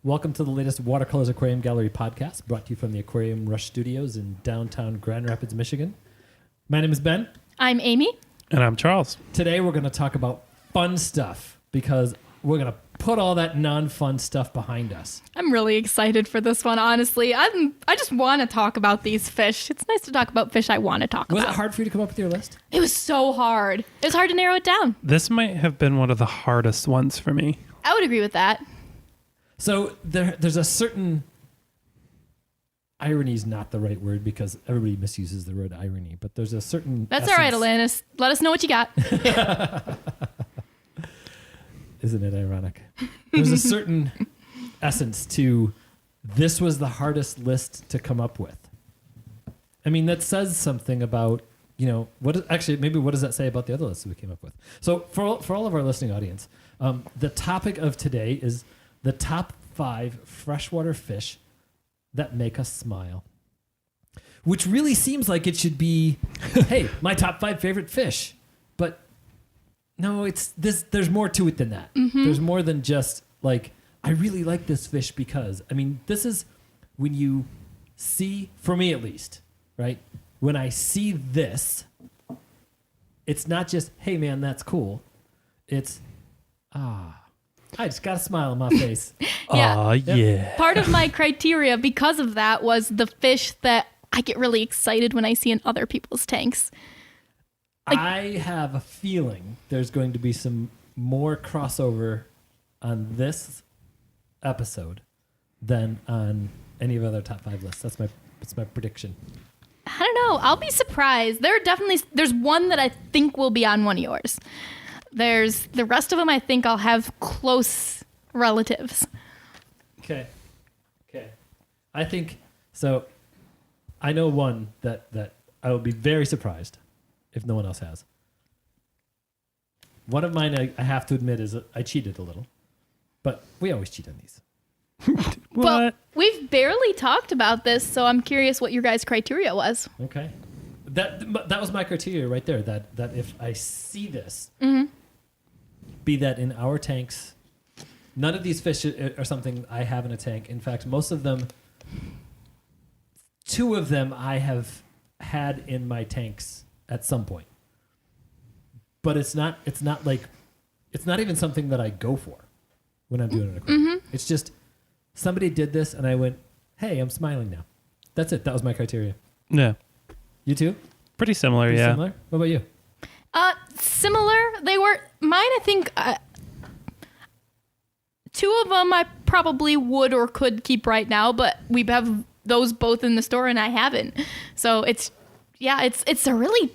Welcome to the latest Watercolors Aquarium Gallery podcast, brought to you from the Aquarium Rush Studios in downtown Grand Rapids, Michigan. My name is Ben. I'm Amy. And I'm Charles. Today we're going to talk about fun stuff because we're going to put all that non-fun stuff behind us. I'm really excited for this one, honestly. I just want to talk about these fish. It's nice to talk about fish I want to talk about. Was it hard for you to come up with your list? It was so hard. It was hard to narrow it down. This might have been one of the hardest ones for me. I would agree with that. So there's a certain... Irony is not the right word because everybody misuses the word irony, but there's a certain... That's all right, Alanis. Let us know what you got. Isn't it ironic? There's a certain essence to this was the hardest list to come up with. I mean, that says something about, what does that say about the other lists we came up with? So for all of our listening audience, the topic of today is the top 5 freshwater fish that make us smile. Which really seems like it should be, hey, my top 5 favorite fish. But no, it's this. There's more to it than that. Mm-hmm. There's more than just like, I really like this fish because, this is when you see, for me at least, right? When I see this, it's not just, hey man, that's cool. It's, I just got a smile on my face. Yeah. Yeah. Part of my criteria because of that was the fish that I get really excited when I see in other people's tanks. I have a feeling there's going to be some more crossover on this episode than on any of the other top 5 lists. That's my prediction. I don't know. I'll be surprised. There's one that I think will be on one of yours. There's the rest of them I think I'll have close relatives. Okay. I think, so I know one that I will be very surprised if no one else has. One of mine, I have to admit, is I cheated a little. But we always cheat on these. What? Well, we've barely talked about this, so I'm curious what your guys' criteria was. Okay. That was my criteria right there, that if I see this, be that in our tanks, none of these fish are something I have in a tank. In fact, most of them, 2 of them I have had in my tanks at some point. But it's not even something that I go for when I'm doing an aquarium. Mm-hmm. It's just somebody did this and I went, hey, I'm smiling now. That's it. That was my criteria. Yeah. You too? Pretty similar, yeah. Similar? What about you? Similar. They were mine. I think 2 of them I probably would or could keep right now, but we have those both in the store and I haven't. So it's a really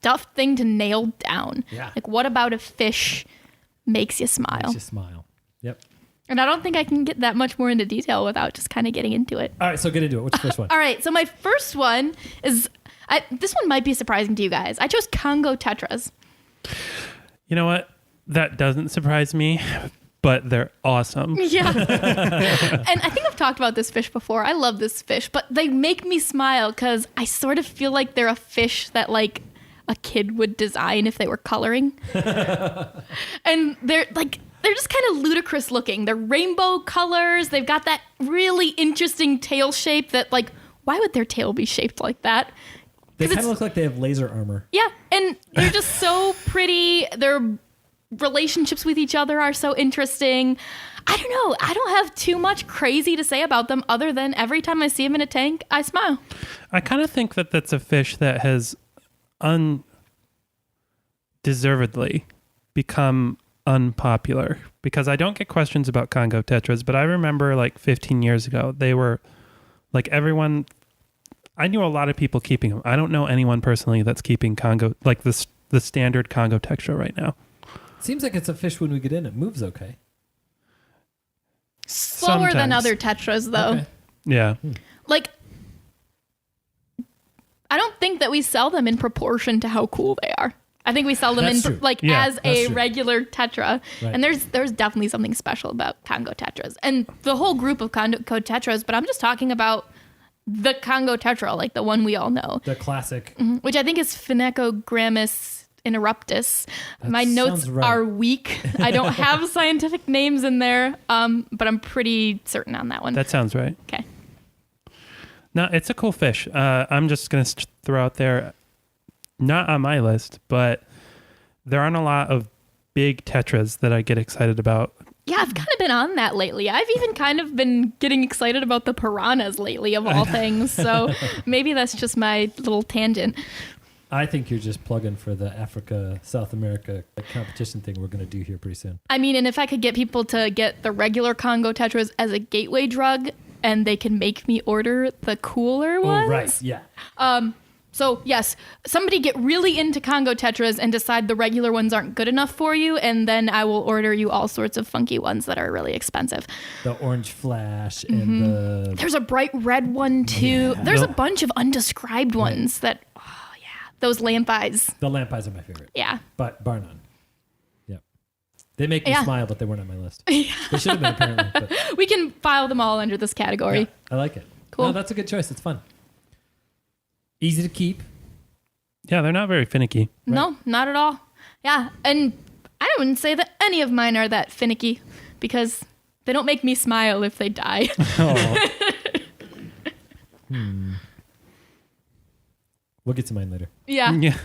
tough thing to nail down. Yeah. Like, what about a fish makes you smile? Makes you smile. Yep. And I don't think I can get that much more into detail without just kind of getting into it. All right, so get into it. What's the first one? All right, so my first one is, this one might be surprising to you guys. I chose Congo tetras. You know what? That doesn't surprise me, but they're awesome. Yeah. And I think I've talked about this fish before. I love this fish, but they make me smile because I sort of feel like they're a fish that like a kid would design if they were coloring. And they're just kind of ludicrous looking. They're rainbow colors. They've got that really interesting tail shape that, like, why would their tail be shaped like that? They kind of look like they have laser armor. Yeah, and they're just so pretty. Their relationships with each other are so interesting. I don't know. I don't have too much crazy to say about them other than every time I see them in a tank, I smile. I kind of think that that's a fish that has undeservedly become unpopular because I don't get questions about Congo tetras, but I remember like 15 years ago, they were like everyone, I knew a lot of people keeping them. I don't know anyone personally that's keeping Congo, like the standard Congo tetra right now. Seems like it's a fish when we get in, it moves okay. Slower than other tetras though. Okay. Yeah. Like, I don't think that we sell them in proportion to how cool they are. I think we sell them as a regular tetra. Right. And there's definitely something special about Congo tetras and the whole group of Congo tetras, but I'm just talking about the Congo tetra, like the one we all know. The classic. Mm-hmm. Which I think is Phenacogrammus interruptus. That My notes sounds right. are weak. I don't have scientific names in there, but I'm pretty certain on that one. That sounds right. Okay. No, it's a cool fish. I'm just going to throw out there, not on my list, but there aren't a lot of big tetras that I get excited about. Yeah, I've kind of been on that lately. I've even kind of been getting excited about the piranhas lately, of all things. So maybe that's just my little tangent. I think you're just plugging for the Africa, South America competition thing we're going to do here pretty soon. I mean, and if I could get people to get the regular Congo tetras as a gateway drug, and they can make me order the cooler ones. Oh, right. Yeah. So yes, somebody get really into Congo tetras and decide the regular ones aren't good enough for you, and then I will order you all sorts of funky ones that are really expensive. The orange flash and the... There's a bright red one too. Yeah. There's a bunch of undescribed ones that, oh yeah, those lamp eyes. The lamp eyes are my favorite. Yeah. But bar none. Yep. They make me Yeah. smile, but they weren't on my list. They should have been apparently. But We can file them all under this category. yeah, I like it. Cool. No, that's a good choice. It's fun. Easy to keep. Yeah, they're not very finicky. No, not at all. Yeah, and I wouldn't say that any of mine are that finicky because they don't make me smile if they die. Oh. We'll get to mine later. Yeah. Yeah.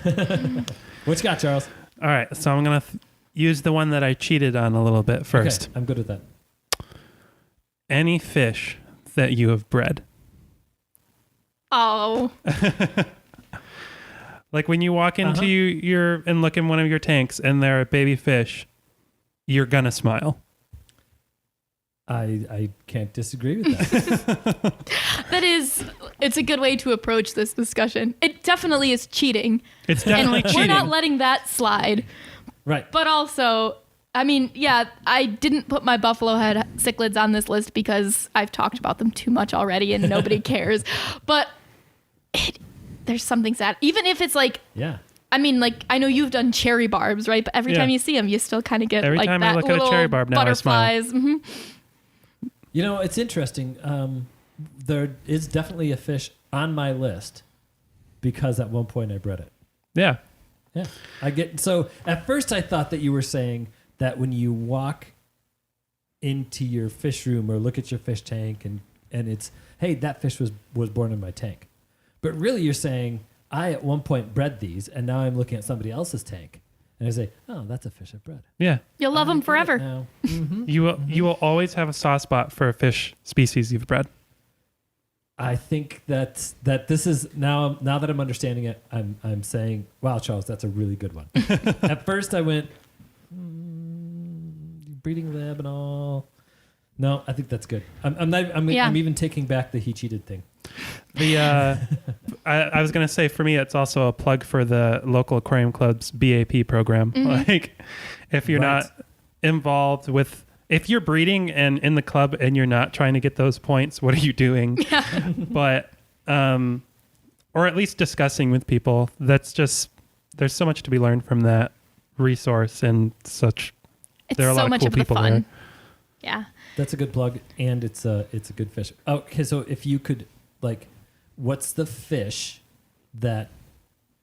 What you got, Charles? All right, so I'm going to use the one that I cheated on a little bit first. Okay, I'm good with that. Any fish that you have bred. Oh. Like when you walk into your and look in one of your tanks and there are baby fish, you're going to smile. I can't disagree with that. It's a good way to approach this discussion. It definitely is cheating. It's definitely And cheating. we're not letting that slide. Right. But also, I mean, yeah, I didn't put my buffalo head cichlids on this list because I've talked about them too much already and nobody cares. But there's something sad. Even if it's like, Yeah. I mean, like, I know you've done cherry barbs, right? But every Yeah. time you see them, you still kind of get Every like time I that look at a little cherry barb now, I smile. butterflies. Mhm. You know, it's interesting. There is definitely a fish on my list because at one point I bred it. Yeah. Yeah. So at first I thought that you were saying that when you walk into your fish room or look at your fish tank and it's, hey, that fish was born in my tank. But really you're saying, I at one point bred these and now I'm looking at somebody else's tank. And I say, oh, that's a fish I bred. Yeah. You'll love I them get it forever. now. You will always have a soft spot for a fish species you've bred. I think that this is now that I'm understanding it, I'm saying, wow, Charles, that's a really good one. At first I went, breeding lab and all. No, I think that's good. I'm even taking back the he cheated thing. I was going to say, for me, it's also a plug for the local aquarium club's BAP program. Like, if you're Right. not involved with, if you're breeding and in the club and you're not trying to get those points, what are you doing? But, or at least discussing with people. That's just, there's so much to be learned from that resource and such. It's There are a so lot of much cool of the people fun. there. Yeah. That's a good plug, and it's a good fish. Okay, so if you could, like, what's the fish that,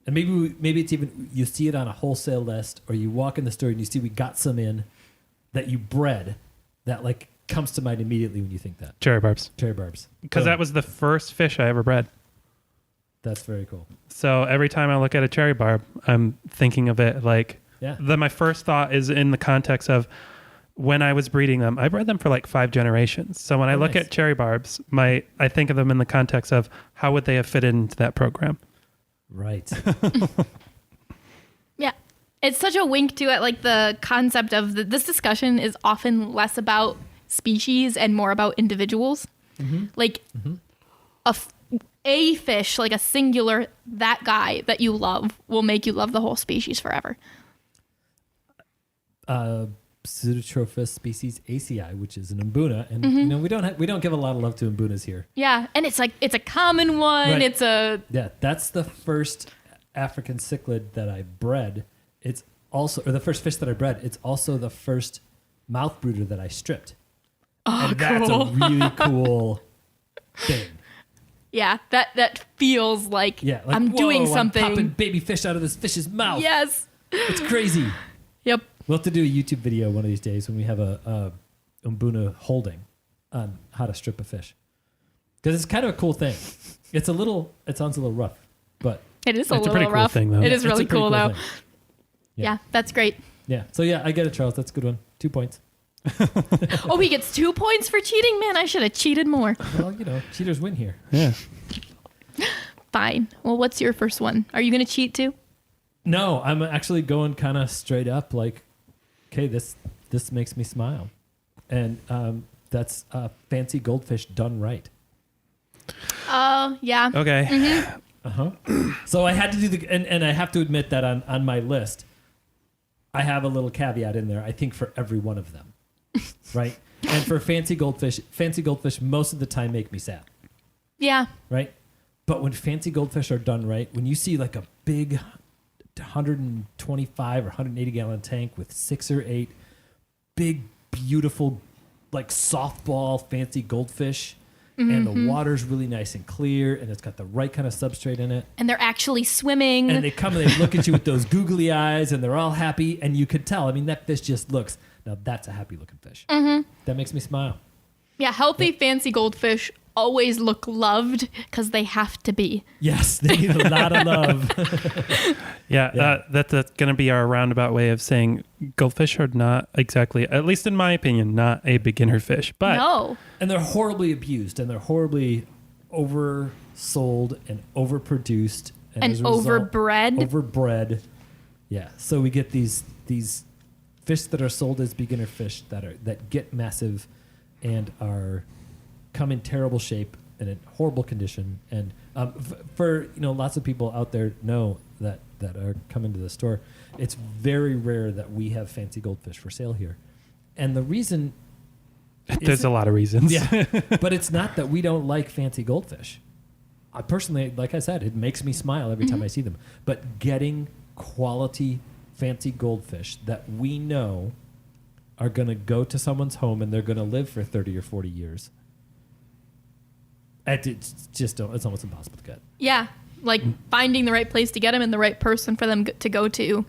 and maybe it's even you see it on a wholesale list, or you walk in the store and you see we got some in that you bred that like comes to mind immediately when you think that Cherry barbs. cherry barbs, Because Boom. that was the first fish I ever bred. That's very cool. So every time I look at a cherry barb, I'm thinking of it like, Yeah. my first thought is in the context of when I was breeding them. I bred them for like 5 generations. So when I look nice. at cherry barbs, I think of them in the context of how would they have fit into that program. Right. Yeah. It's such a wink to it. Like the concept of this discussion is often less about species and more about individuals. Like a fish, like a singular, that guy that you love will make you love the whole species forever. Pseudotrophus species ACI, which is an mbuna, and you know we don't give a lot of love to mbunas here. Yeah. And it's like, it's a common one. Right. It's a, Yeah, that's the first African cichlid that I bred. It's also, or the first fish that I bred. It's also the first mouth brooder that I stripped. oh, And that's cool. a really cool thing. Yeah. That feels like, Yeah, like, I'm doing whoa, something. I'm popping baby fish out of this fish's mouth. Yes. It's crazy. Yep. We'll have to do a YouTube video one of these days when we have a Umbuna holding on how to strip a fish. Because it's kind of a cool thing. It sounds a little rough, but It is It's a pretty little cool rough. thing, though. It is it's a really pretty cool, though. thing. Yeah, that's great. Yeah. So yeah, I get it, Charles. That's a good one. 2 points. Oh, he gets 2 points for cheating? Man, I should have cheated more. Well, cheaters win here. Yeah. Fine. Well, what's your first one? Are you going to cheat too? No, I'm actually going kind of straight up. Like, okay, this makes me smile, and that's fancy goldfish done right. Oh, yeah. Okay. Mm-hmm. So I had to do and I have to admit that on my list, I have a little caveat in there. I think for every one of them, right? And for fancy goldfish most of the time make me sad, Yeah. right? But when fancy goldfish are done right, when you see like a big 125 or 180 gallon tank with 6 or 8 big, beautiful, like softball fancy goldfish, and the water's really nice and clear, and it's got the right kind of substrate in it. And they're actually swimming. And they come and they look at you with those googly eyes, and they're all happy, and you could tell. I mean, that fish just looks. Now that's a happy looking fish. That makes me smile. Yeah, healthy fancy goldfish always look loved because they have to be. Yes, they need a lot of love. Yeah. That's going to be our roundabout way of saying goldfish are not exactly, at least in my opinion, not a beginner fish. But No. And they're horribly abused, and they're horribly oversold and overproduced, And as a result, overbred. Overbred. Yeah. So we get these fish that are sold as beginner fish that get massive and come in terrible shape and in horrible condition. And for lots of people out there know that are coming to the store, it's very rare that we have fancy goldfish for sale here. And the reason there's a lot of reasons. yeah, but it's not that we don't like fancy goldfish. I personally, like I said, it makes me smile every time I see them. But getting quality fancy goldfish that we know are going to go to someone's home and they're going to live for 30 or 40 years, it's almost impossible to get. Yeah. Like finding the right place to get them and the right person for them to go to.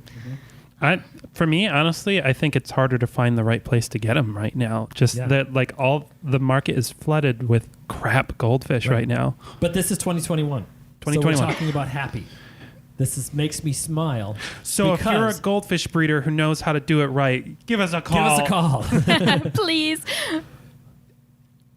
For me, honestly, I think it's harder to find the right place to get them right now. Just that, like, all the market is flooded with crap goldfish right now. But this is 2021. 2021. So we're talking about happy. This makes me smile. So if you're a goldfish breeder who knows how to do it right, give us a call. Give us a call. Please.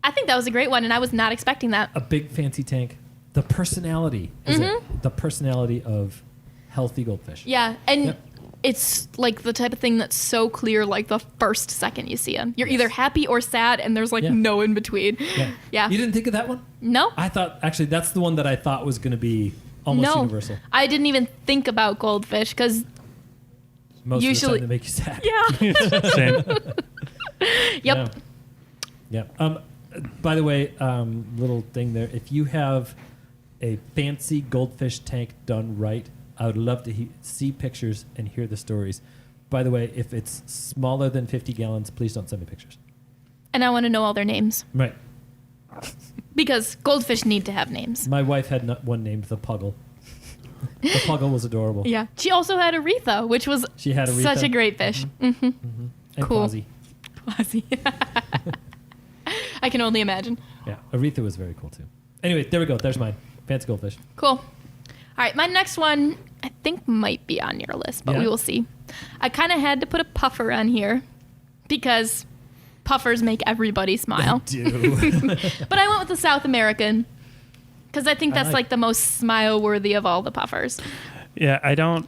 I think that was a great one, and I was not expecting that. A big fancy tank. The personality is it. The personality of healthy goldfish. Yeah, and it's like the type of thing that's so clear, like the first second you see them. You're either happy or sad, and there's like no in between. Yeah. You didn't think of that one? No. I thought, actually, that's the one that I thought was going to be almost universal. I didn't even think about goldfish because Most usually of the time they make you sad. Yeah. Same. Yep. Yeah. By the way, little thing there. If you have a fancy goldfish tank done right, I would love to see pictures and hear the stories. By the way, if it's smaller than 50 gallons, please don't send me pictures. And I want to know all their names Right. because goldfish need to have names. My wife had one named the Puggle. The Puggle was adorable. Yeah. She also had Aretha, which was She had Aretha. such a great fish. Mm-hmm. And Cool. Quasi. Quasi. I can only imagine. Yeah, Aretha was very cool too. Anyway, there we go. There's mine. Fancy goldfish. Cool. All right, my next one I think might be on your list, but we will see. I kind of had to put a puffer on here because puffers make everybody smile. They do. But I went with the South American because I think that's like the most smile-worthy of all the puffers. Yeah, I don't.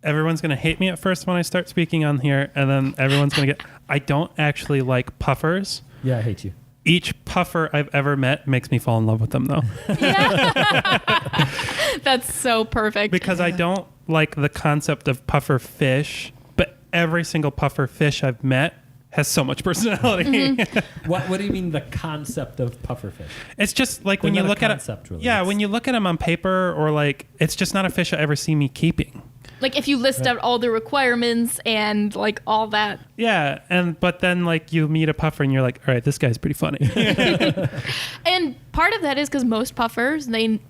Everyone's going to hate me at first when I start speaking on here, and then everyone's going to get. I don't actually like puffers. Yeah, I hate you. Each puffer I've ever met makes me fall in love with them, though. That's so perfect. Because I don't like the concept of puffer fish, but every single puffer fish I've met has so much personality. Mm-hmm. What do you mean the concept of pufferfish? It's just like They're when you not a look at concept, it. really. Yeah, It's- when you look at them on paper, or like, it's just not a fish I ever see me keeping. Like if you list out all the requirements and like all that. Yeah, but then like you meet a puffer and you're like, all right, this guy's pretty funny. And part of that is because most puffers, they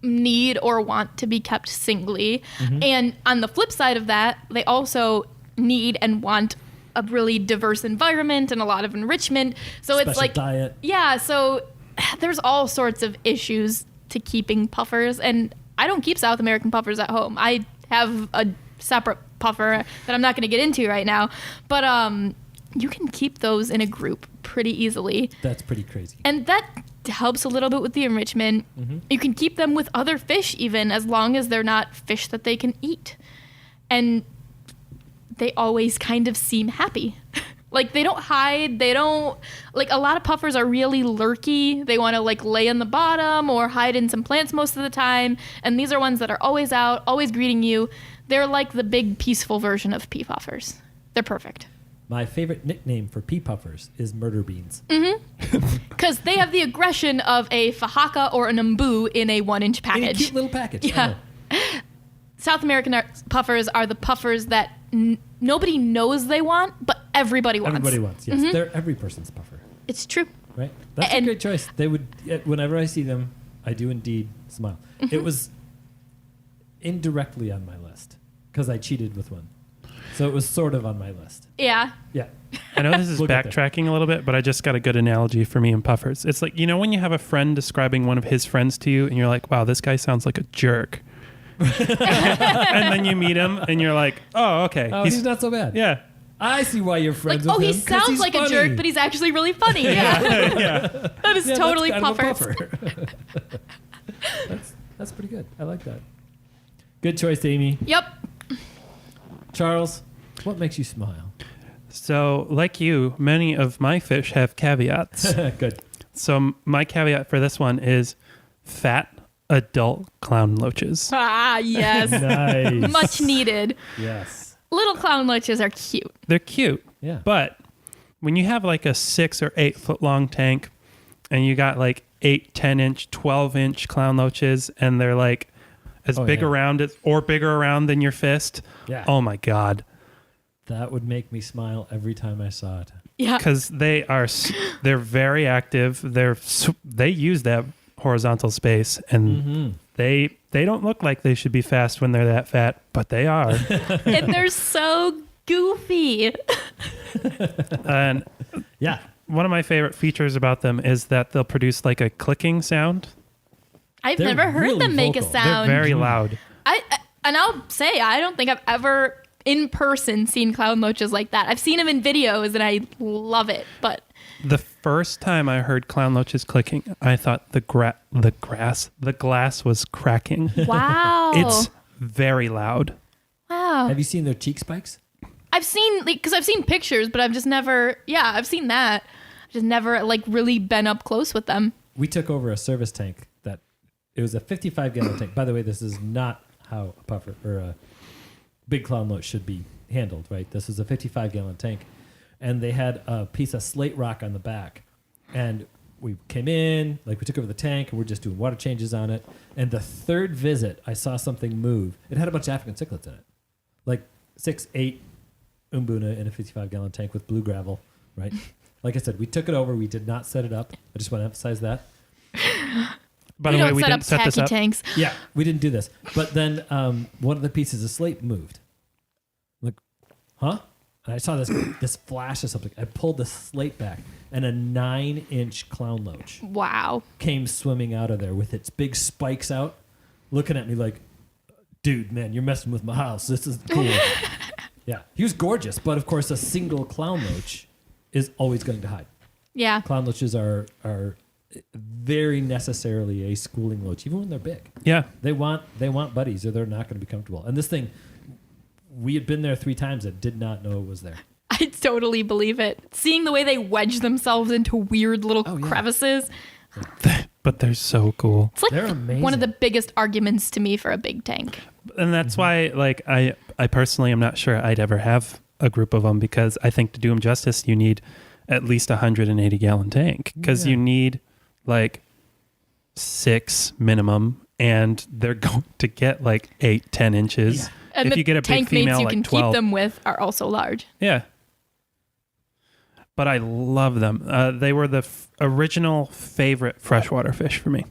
need or want to be kept singly. And on the flip side of that, they also need and want a really diverse environment and a lot of enrichment. So Special it's like diet. Yeah, so there's all sorts of issues to keeping puffers, and I don't keep South American puffers at home. I have a separate puffer that I'm not going to get into right now, but you can keep those in a group pretty easily. That's pretty crazy. And that helps a little bit with the enrichment. You can keep them with other fish even, as long as they're not fish that they can eat. And they always kind of seem happy. Like, they don't hide. They don't, like, a lot of puffers are really lurky. They want to, like, lay on the bottom or hide in some plants most of the time. And these are ones that are always out, always greeting you. They're like the big peaceful version of pea puffers. They're perfect. My favorite nickname for pea puffers is murder beans. Because they have the aggression of a fajaka or an umbu in a 1-inch In a package. cute little package. Yeah. South American puffers are the puffers that nobody knows they want, but everybody wants. Everybody wants, yes. They're every person's puffer, It's true. right? That's a great choice. They would, whenever I see them, I do indeed smile. It was indirectly on my list because I cheated with one. So it was sort of on my list. Yeah. Yeah. I know this is We'll get there. backtracking a little bit, but I just got a good analogy for me and puffers. It's like, you know, when you have a friend describing one of his friends to you and you're like, wow, this guy sounds like a jerk. And then you meet him and you're like, oh, okay. Oh, he's not so bad. Yeah. I see why you're friends Like, with oh, him. he 'cause sounds he's like funny. a jerk, but he's actually really funny. Yeah. Yeah. That is Yeah, totally that's kind of a puffers. puffer. That's pretty good. I like that. Good choice, Amy. Yep. Charles, what makes you smile? So, like you, many of my fish have caveats. Good. So, my caveat for this one is fat adult clown loaches. Ah, yes. Nice. Much needed. Yes. Little clown loaches are cute. They're cute, Yeah. but when you have like a 6 or 8 foot long tank and you got like 8, 10-inch, 12-inch clown loaches and they're like as Oh, big yeah. around it or bigger around than your fist. Yeah. Oh my God. That would make me smile every time I saw it. Yeah. Because they're very active. They use that horizontal space and they don't look like they should be fast when they're that fat, but they are. And they're so goofy. And Yeah. one of my favorite features about them is that they'll produce like a clicking sound. I've They're never heard really them make a vocal. sound. They're very loud. And I'll say, I don't think I've ever in person seen clown loaches like that. I've seen them in videos and I love it, but The first time I heard clown loaches clicking, I thought the glass was cracking. wow. It's very loud. wow. Have you seen their cheek spikes? I've seen, because I've seen pictures, but I've just never, I've seen that. I've just never, like, really been up close with them. We took over a service tank that it was a 55-gallon tank. By the way, this is not how a puffer or a big clown loach should be handled, right? This is a 55-gallon tank. And they had a piece of slate rock on the back. And we came in, like we took over the tank, and we're just doing water changes on it. And the third visit, I saw something move. It had a bunch of African cichlids in it. Like 6, 8 umbuna in a 55-gallon tank with blue gravel, right? Like I said, we took it over. We did not set it up. I just want to emphasize that. By We the way, don't we set up didn't set this tacky up. tanks. Yeah, we didn't do this. But then one of the pieces of slate moved. Like, huh? And I saw this flash of something. I pulled the slate back, and a 9-inch clown loach Wow. came swimming out of there with its big spikes out, looking at me like, dude, man, you're messing with my house. This is cool. Yeah, he was gorgeous, but of course, a single clown loach is always going to hide. Yeah. Clown loaches are very necessarily a schooling loach, even when they're big. Yeah. They want buddies, or they're not going to be comfortable. And this thing, we had been there 3 times and did not know it was there. I totally believe it. Seeing the way they wedge themselves into weird little Oh, yeah. crevices. But they're so cool. It's like They're amazing. one of the biggest arguments to me for a big tank. And that's why, like, I personally am not sure I'd ever have a group of them, because I think to do them justice, you need at least a 180-gallon tank, because Yeah. you need like 6 minimum, and they're going to get like 8, 10 inches. Yeah. And If the you get a big tank female, mates you like can 12. keep them with are also large. Yeah. But I love them. They were the original favorite freshwater fish for me.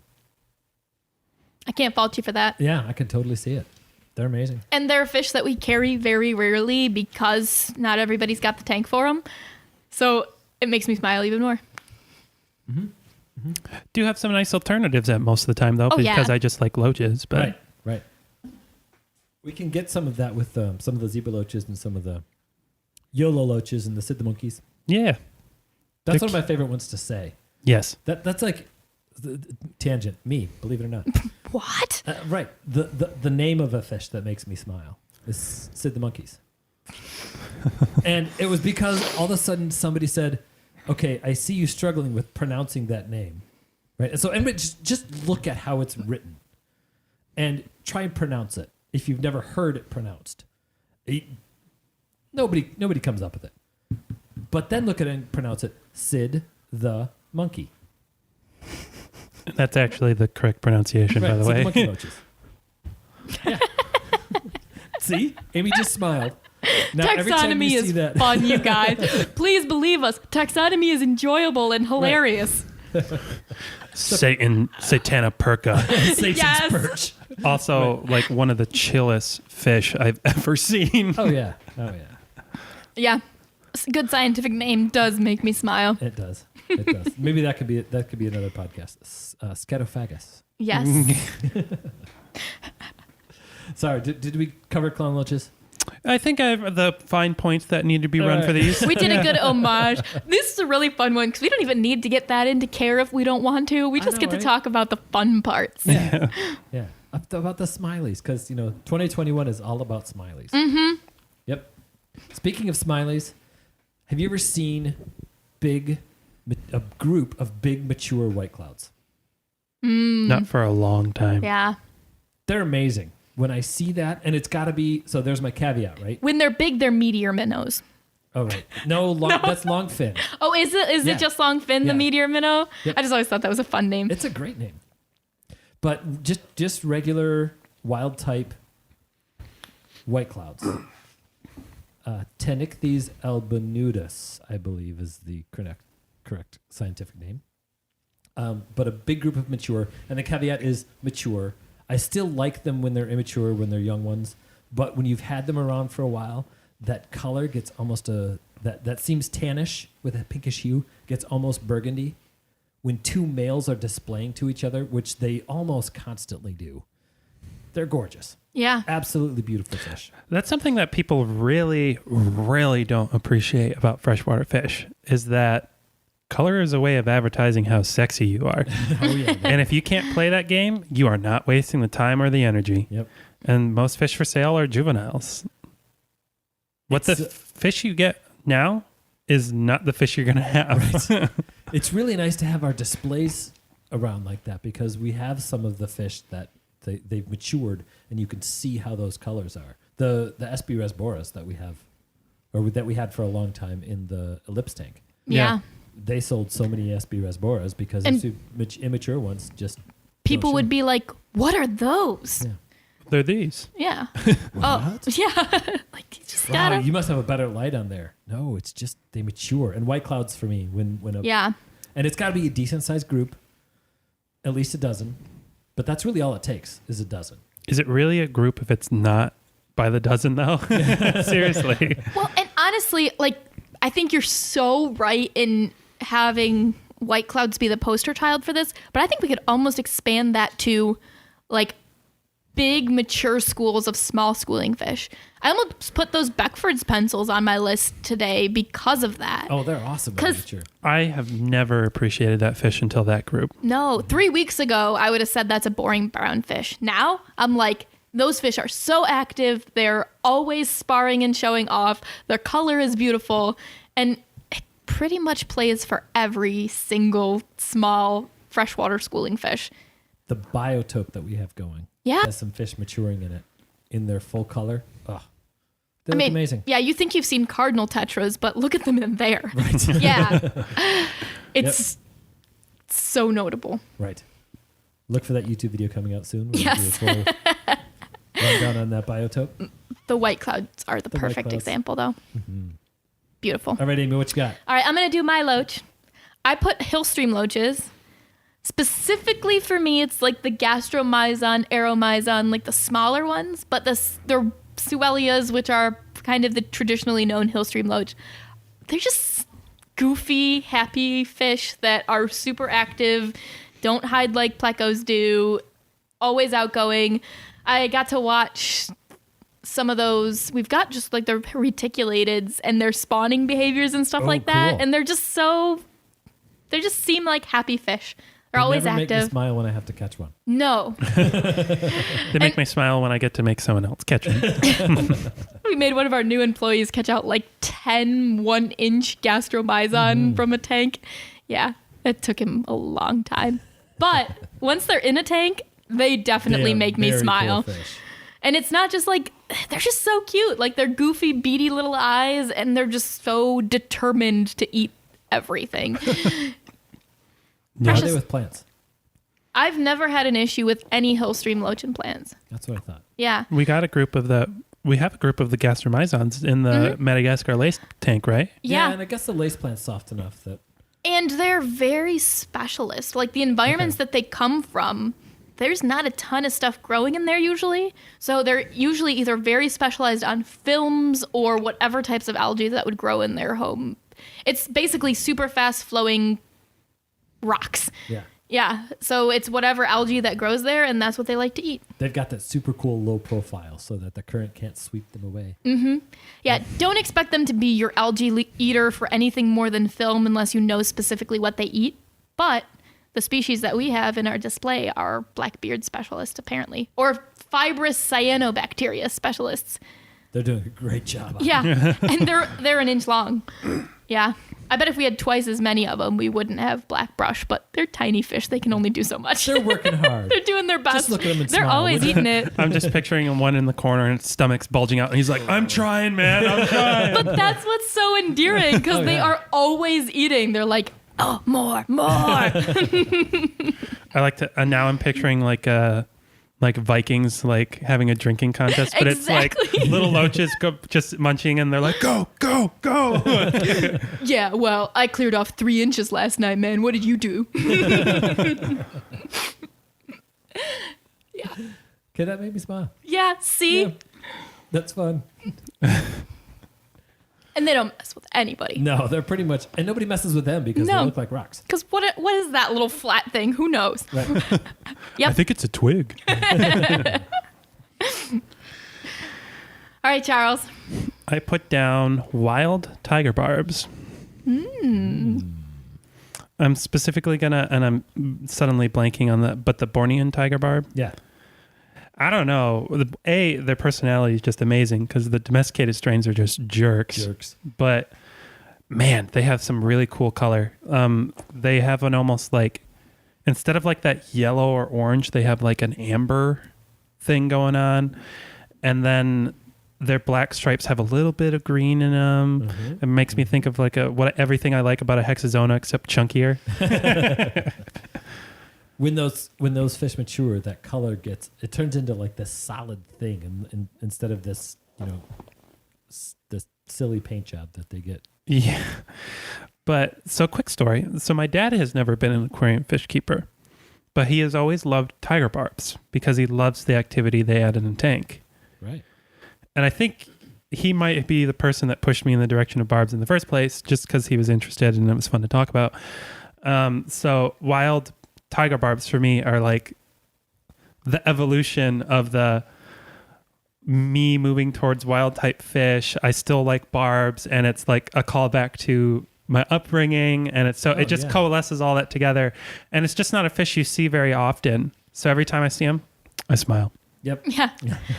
I can't fault you for that. Yeah, I can totally see it. They're amazing. And they're fish that we carry very rarely because not everybody's got the tank for them. So it makes me smile even more. Do have some nice alternatives at most of the time, though, Oh, because yeah. I just like loaches. But Right. We can get some of that with some of the zebra loaches and some of the YOLO loaches and the Sid the monkeys. yeah, That's They're one of my favorite ones to say. yes. That's like tangent. Me, believe it or not. What? Right. The name of a fish that makes me smile is Sid the monkeys. And it was because all of a sudden somebody said, "Okay, I see you struggling with pronouncing that name." Right? And so everybody just look at how it's written and try and pronounce it. If you've never heard it pronounced, nobody comes up with it. But then look at it and pronounce it Sid the monkey. That's actually the correct pronunciation, by the Sid way. the monkey loaches. Yeah. See? Amy just smiled. Now, every time Taxonomy you is see that, fun, you guys. Please believe us. Taxonomy is enjoyable and hilarious. Satana perca. Satan's Yes. perch. Also, like one of the chillest fish I've ever seen. Oh yeah. Yeah. Good scientific name does make me smile. It does. It does. Maybe that could be another podcast. Scatophagus. Yes. Sorry, did we cover clown loaches? I think I have the fine points that need to be run Alright. for these. We did a good homage. This is a really fun one because we don't even need to get that into care if we don't want to. We I just know, get to right? talk about the fun parts. Yeah. About the smileys, because 2021 is all about smileys. Mm-hmm. Yep. Speaking of smileys, have you ever seen a group of big mature white clouds? Not for a long time. Yeah. They're amazing. When I see that, and it's got to be, so there's my caveat, right? When they're big, they're meteor minnows. Oh, right. No, that's longfin. Oh, is it? Is Yeah. it just longfin, Yeah. the meteor minnow? Yep. I just always thought that was a fun name. It's a great name. But just regular wild type white clouds. Tenichthes albinudus, I believe, is the correct scientific name. But a big group of mature, and the caveat is mature. I still like them when they're immature, when they're young ones. But when you've had them around for a while, that color gets almost that seems tannish with a pinkish hue, gets almost burgundy. When two males are displaying to each other, which they almost constantly do, they're gorgeous. Yeah. Absolutely beautiful fish. That's something that people really, really don't appreciate about freshwater fish is that color is a way of advertising how sexy you are. Oh, yeah. And if you can't play that game, you are not wasting the time or the energy. Yep. And most fish for sale are juveniles. What the fish you get now is not the fish you're going to have. Right. It's really nice to have our displays around like that because we have some of the fish that they've matured and you can see how those colors are. The SB Resboras that we have, or that we had for a long time in the ellipse tank. Yeah. They sold so many SB Resboras because And immature ones just people don't would show. be like, "What are those?" Yeah. They're these. Yeah. What? Yeah. Like you just Wow, gotta. you must have a better light on there. No, it's just they mature. And white clouds for me Yeah. and it's got to be a decent sized group, at least a dozen. But that's really all it takes is a dozen. Is it really a group if it's not by the dozen, though? Seriously. Well, and honestly, like I think you're so right in having white clouds be the poster child for this, but I think we could almost expand that to like big mature schools of small schooling fish. I almost put those Beckford's pencils on my list today because of that. Oh, they're awesome. 'Cause- Mature. I have never appreciated that fish until that group. No, 3 weeks ago, I would have said that's a boring brown fish. Now, I'm like, those fish are so active. They're always sparring and showing off. Their color is beautiful. And it pretty much plays for every single small freshwater schooling fish. The biotope that we have going Yeah. has some fish maturing in it in their full color. Oh, they look amazing. Yeah, you think you've seen cardinal tetras, but look at them in there. Right. Yeah. It's so notable. Right. Look for that YouTube video coming out soon. We'll Yes. do a full rundown on that biotope. The white clouds are the The white perfect clouds. example, though. Beautiful. All right, Amy, what you got? All right, I'm going to do my loach. I put Hillstream loaches, Specifically for me, it's like the gastromyzon, aromyzon, like the smaller ones, but the suellias, which are kind of the traditionally known hill stream loach, they're just goofy, happy fish that are super active, don't hide like plecos do, always outgoing. I got to watch some of those. We've got just like their reticulateds and their spawning behaviors and stuff like that. Cool. And they just seem like happy fish. They're always never active. Make me smile when I have to catch one. No. They make me smile when I get to make someone else catch them. We made one of our new employees catch out like 10 1-inch gastromyzon from a tank. Yeah, it took him a long time. But once they're in a tank, they definitely make me smile. Cool fish. And it's not just like, they're just so cute. Like they're goofy, beady little eyes, and they're just so determined to eat everything. How are they with plants? I've never had an issue with any hill stream loach and plants. That's what I thought. Yeah. We have a group of the gastromyzons in the Madagascar lace tank, right? Yeah. And I guess the lace plant's soft enough that... And they're very specialist. Like the environments that they come from, there's not a ton of stuff growing in there usually. So they're usually either very specialized on films or whatever types of algae that would grow in their home. It's basically super fast flowing rocks. Yeah. Yeah. So it's whatever algae that grows there, and that's what they like to eat. They've got that super cool low profile so that the current can't sweep them away. Yeah, don't expect them to be your algae eater for anything more than film unless you know specifically what they eat. But the species that we have in our display are blackbeard specialists, apparently, or fibrous cyanobacteria specialists. They're doing a great job. Yeah, and they're an inch long. Yeah, I bet if we had twice as many of them, we wouldn't have black brush. But they're tiny fish; they can only do so much. They're working hard. They're doing their best. Just look at them and they're smile. always eating it. I'm just picturing one in the corner and its stomach's bulging out, and he's like, "I'm trying, man. I'm trying." But that's what's so endearing because they are always eating. They're like, oh, more. I like to. And now I'm picturing like Vikings like having a drinking contest, but Exactly. it's like little loaches just munching, and they're like, "Go, go, go!" Yeah, well, I cleared off 3 inches last night, man. What did you do? Yeah. Okay, that made me smile. Yeah, see? Yeah, that's fun. And they don't mess with anybody. No, they're pretty much... And nobody messes with them because they look like rocks. Because what is that little flat thing? Who knows? Right. Yep. I think it's a twig. All right, Charles. I put down wild tiger barbs. I'm specifically gonna, and I'm suddenly blanking on but the Bornean tiger barb. Yeah. I don't know. Their personality is just amazing because the domesticated strains are just jerks. But man, they have some really cool color. They have an almost like, instead of like that yellow or orange, they have like an amber thing going on. And then their black stripes have a little bit of green in them. Mm-hmm. It makes me think of like everything I like about a hexazona except chunkier. When those fish mature, that color turns into like this solid thing, and instead of this, this silly paint job that they get. Yeah. But so quick story. So my dad has never been an aquarium fish keeper, but he has always loved tiger barbs because he loves the activity they add in a tank. Right. And I think he might be the person that pushed me in the direction of barbs in the first place, just because he was interested and it was fun to talk about. So wild tiger barbs for me are like the evolution of me moving towards wild type fish. I still like barbs, and it's like a callback to my upbringing, and it just coalesces all that together, and it's just not a fish you see very often. So every time I see them, I smile. Yep. Yeah.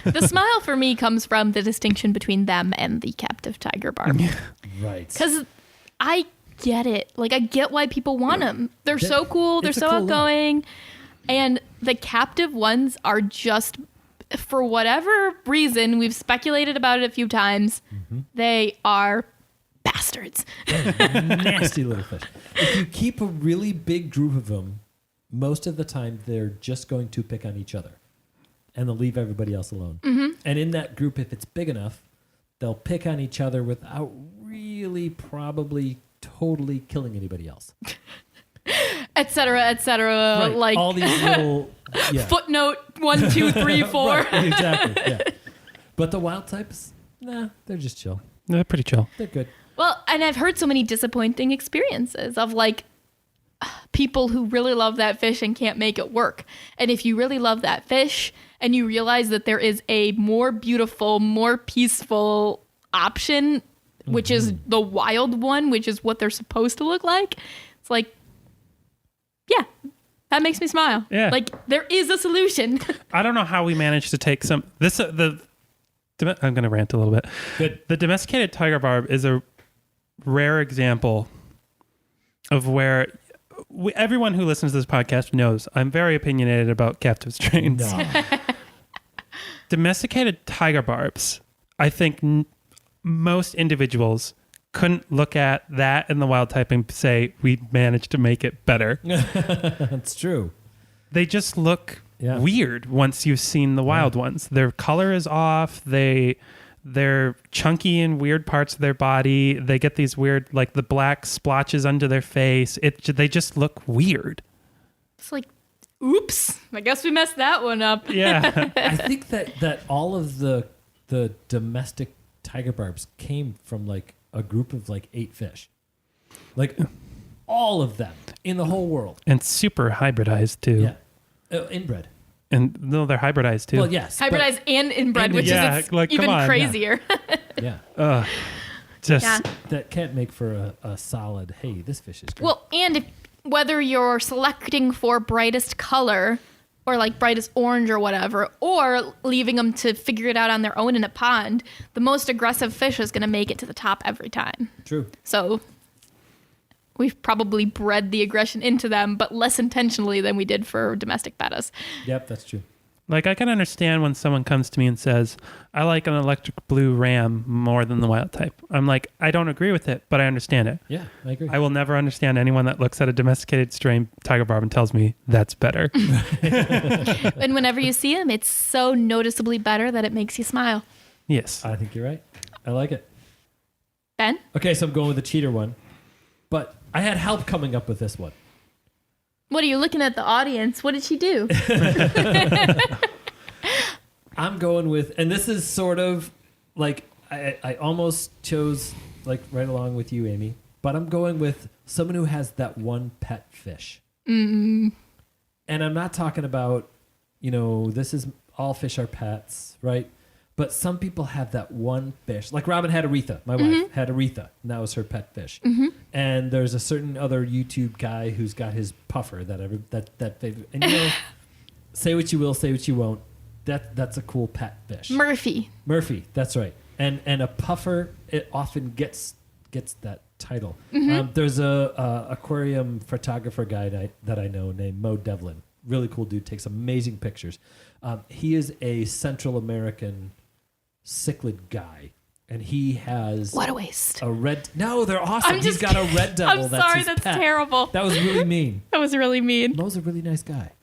The smile for me comes from the distinction between them and the captive tiger barb. Right. Because I get it. Like, I get why people want them. They're so cool. They're so outgoing. And the captive ones are just, for whatever reason, we've speculated about it a few times, they are bastards. Nasty little fish. If you keep a really big group of them, most of the time they're just going to pick on each other, and they'll leave everybody else alone. And in that group, if it's big enough, they'll pick on each other without really probably totally killing anybody else. et cetera. Right. Like all these little footnote 1, 2, 3, 4. Right, exactly. Yeah. But the wild types, nah, they're just chill. They're pretty chill. They're good. Well, and I've heard so many disappointing experiences of like people who really love that fish and can't make it work. And if you really love that fish and you realize that there is a more beautiful, more peaceful option, which is the wild one, which is what they're supposed to look like, it's like, yeah, that makes me smile. Yeah. Like there is a solution. I don't know how we managed to take some I'm going to rant a little bit. Good. The domesticated tiger barb is a rare example of where everyone who listens to this podcast knows I'm very opinionated about captive strains. No. Domesticated tiger barbs, I think most individuals couldn't look at that and the wild type and say, we managed to make it better. That's true. They just look Yeah. weird once you've seen the wild ones. Their color is off. They're chunky in weird parts of their body. They get these weird, like the black splotches under their face. They just look weird. It's like, oops, I guess we messed that one up. Yeah. I think that all of the domestic tiger barbs came from like a group of like 8 fish. Like all of them in the whole world. And super hybridized too. Yeah. Inbred. And no, they're hybridized too. Well, yes. Hybridized and inbred, which Yeah, is like, come even on. crazier. Yeah. Just Yeah. That can't make for a solid, hey, this fish is great. Well, and whether you're selecting for brightest color or like brightest orange or whatever, or leaving them to figure it out on their own in a pond, the most aggressive fish is going to make it to the top every time. True. So we've probably bred the aggression into them, but less intentionally than we did for domestic bettas. Yep, that's true. like I can understand when someone comes to me and says, I like an electric blue ram more than the wild type. I'm like, I don't agree with it, but I understand it. Yeah, I agree. I will never understand anyone that looks at a domesticated strain tiger barb and tells me that's better. And whenever you see them, it's so noticeably better that it makes you smile. Yes. I think you're right. I like it. Ben? Okay, so I'm going with the cheater one, but I had help coming up with this one. What are you looking at the audience? What did she do? I'm going with, and this is sort of like, I almost chose like right along with you, Amy, but I'm going with someone who has that one pet fish. Mm. And I'm not talking about, this is all fish are pets, right? But some people have that one fish. Like Robin had Aretha. My wife had Aretha, and that was her pet fish. Mm-hmm. And there's a certain other YouTube guy who's got his puffer that they've. And say what you will, say what you won't. That's a cool pet fish. Murphy, that's right. And a puffer, it often gets that title. Mm-hmm. There's a aquarium photographer guy that I know named Mo Devlin. Really cool dude, takes amazing pictures. He is a Central American cichlid guy, and he has what a waste. a red. No, they're awesome. I'm He's just got a red devil. I'm that's sorry, his that's pet. terrible. That was really mean. That was really mean. Mo's a really nice guy.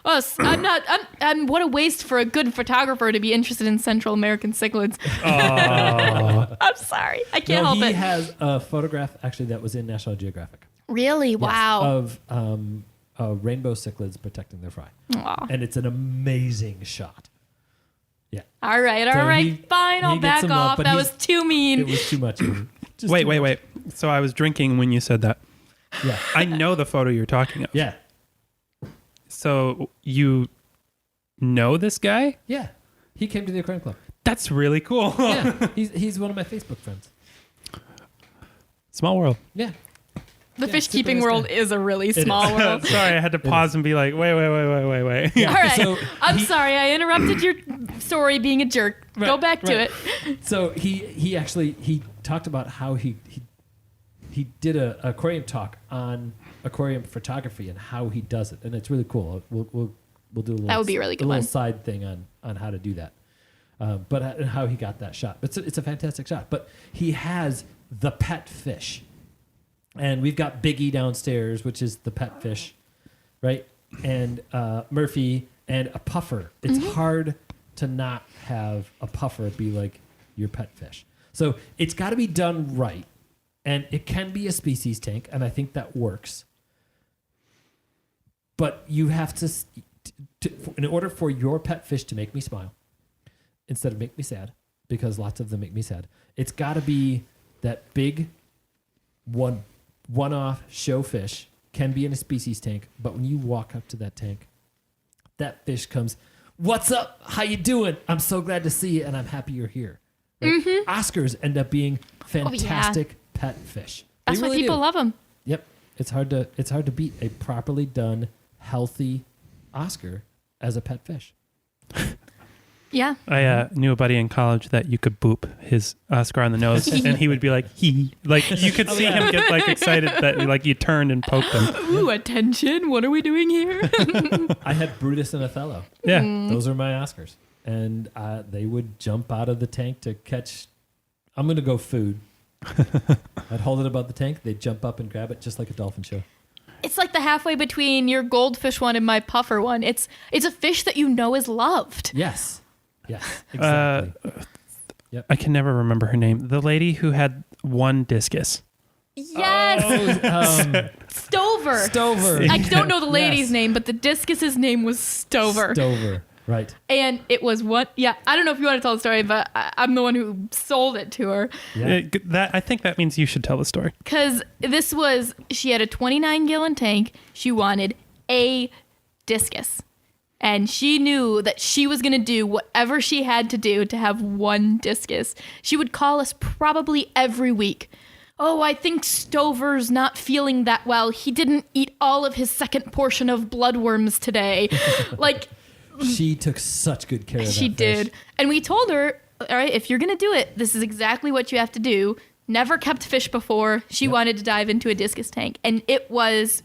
Oh, I'm not. I'm. What a waste for a good photographer to be interested in Central American cichlids. Oh. I'm sorry, I can't help He it. has a photograph actually that was in National Geographic. Really? Yes, Wow. of rainbow cichlids protecting their fry, Aw. and it's an amazing shot. Yeah, All right. So Fine. I'll he gets back some love, off. but That he's- was too mean. it was too much. Just Wait. too much. So I was drinking when you said that. Yeah, I know the photo you're talking of. yeah, So you know this guy? yeah. He came to the Aquarium Club. That's really cool. Yeah, he's one of my Facebook friends. Small world. Yeah, The Yeah, fish super keeping nice world guy. is a really small world. Sorry, I had to pause and be like, wait. Yeah, All right. so I'm he- sorry. I interrupted your story being a jerk. Go Right, back to right. it. So he actually talked about how he did a aquarium talk on aquarium photography and how he does it, and it's really cool. We'll do a little, That would be a really good little one. side thing on how to do that, but how he got that shot. It's a fantastic shot. But he has the pet fish, and we've got Biggie downstairs, which is the pet fish, right? And Murphy and a puffer. It's hard to not have a puffer be like your pet fish. So it's got to be done right. And it can be a species tank, and I think that works. But you have to, in order for your pet fish to make me smile, instead of make me sad, because lots of them make me sad, it's got to be that big one-off show fish, can be in a species tank, but when you walk up to that tank, that fish comes, "What's up? How you doing? I'm so glad to see you, and I'm happy you're here." Right? Oscars end up being fantastic pet fish. That's why people love them. Yep, it's hard to beat a properly done, healthy Oscar as a pet fish. Yeah. I knew a buddy in college that you could boop his Oscar on the nose and he would be like, he. Like, you could see him get like excited that like you turned and poked him. Ooh, attention. What are we doing here? I had Brutus and Othello. Yeah. Those are my Oscars. And they would jump out of the tank to catch, I'm going to go food. I'd hold it above the tank. They'd jump up and grab it just like a dolphin show. It's like the halfway between your goldfish one and my puffer one. It's a fish that you know is loved. Yes. Yes, exactly. Yep. I can never remember her name. The lady who had one discus. Yes. Stover. Stover. I don't know the lady's Yes. name, but the discus's name was Stover. Stover, right. And it was what? Yeah, I don't know if you want to tell the story, but I'm the one who sold it to her. Yeah. I think that means you should tell the story. Because she had a 29-gallon tank. She wanted a discus. And she knew that she was going to do whatever she had to do to have one discus. She would call us probably every week. "Oh, I think Stover's not feeling that well. He didn't eat all of his second portion of bloodworms today." Like, She took such good care of that she fish. did. And we told her, "All right, if you're going to do it, this is exactly what you have to do." Never kept fish before. She wanted to dive into a discus tank. And it was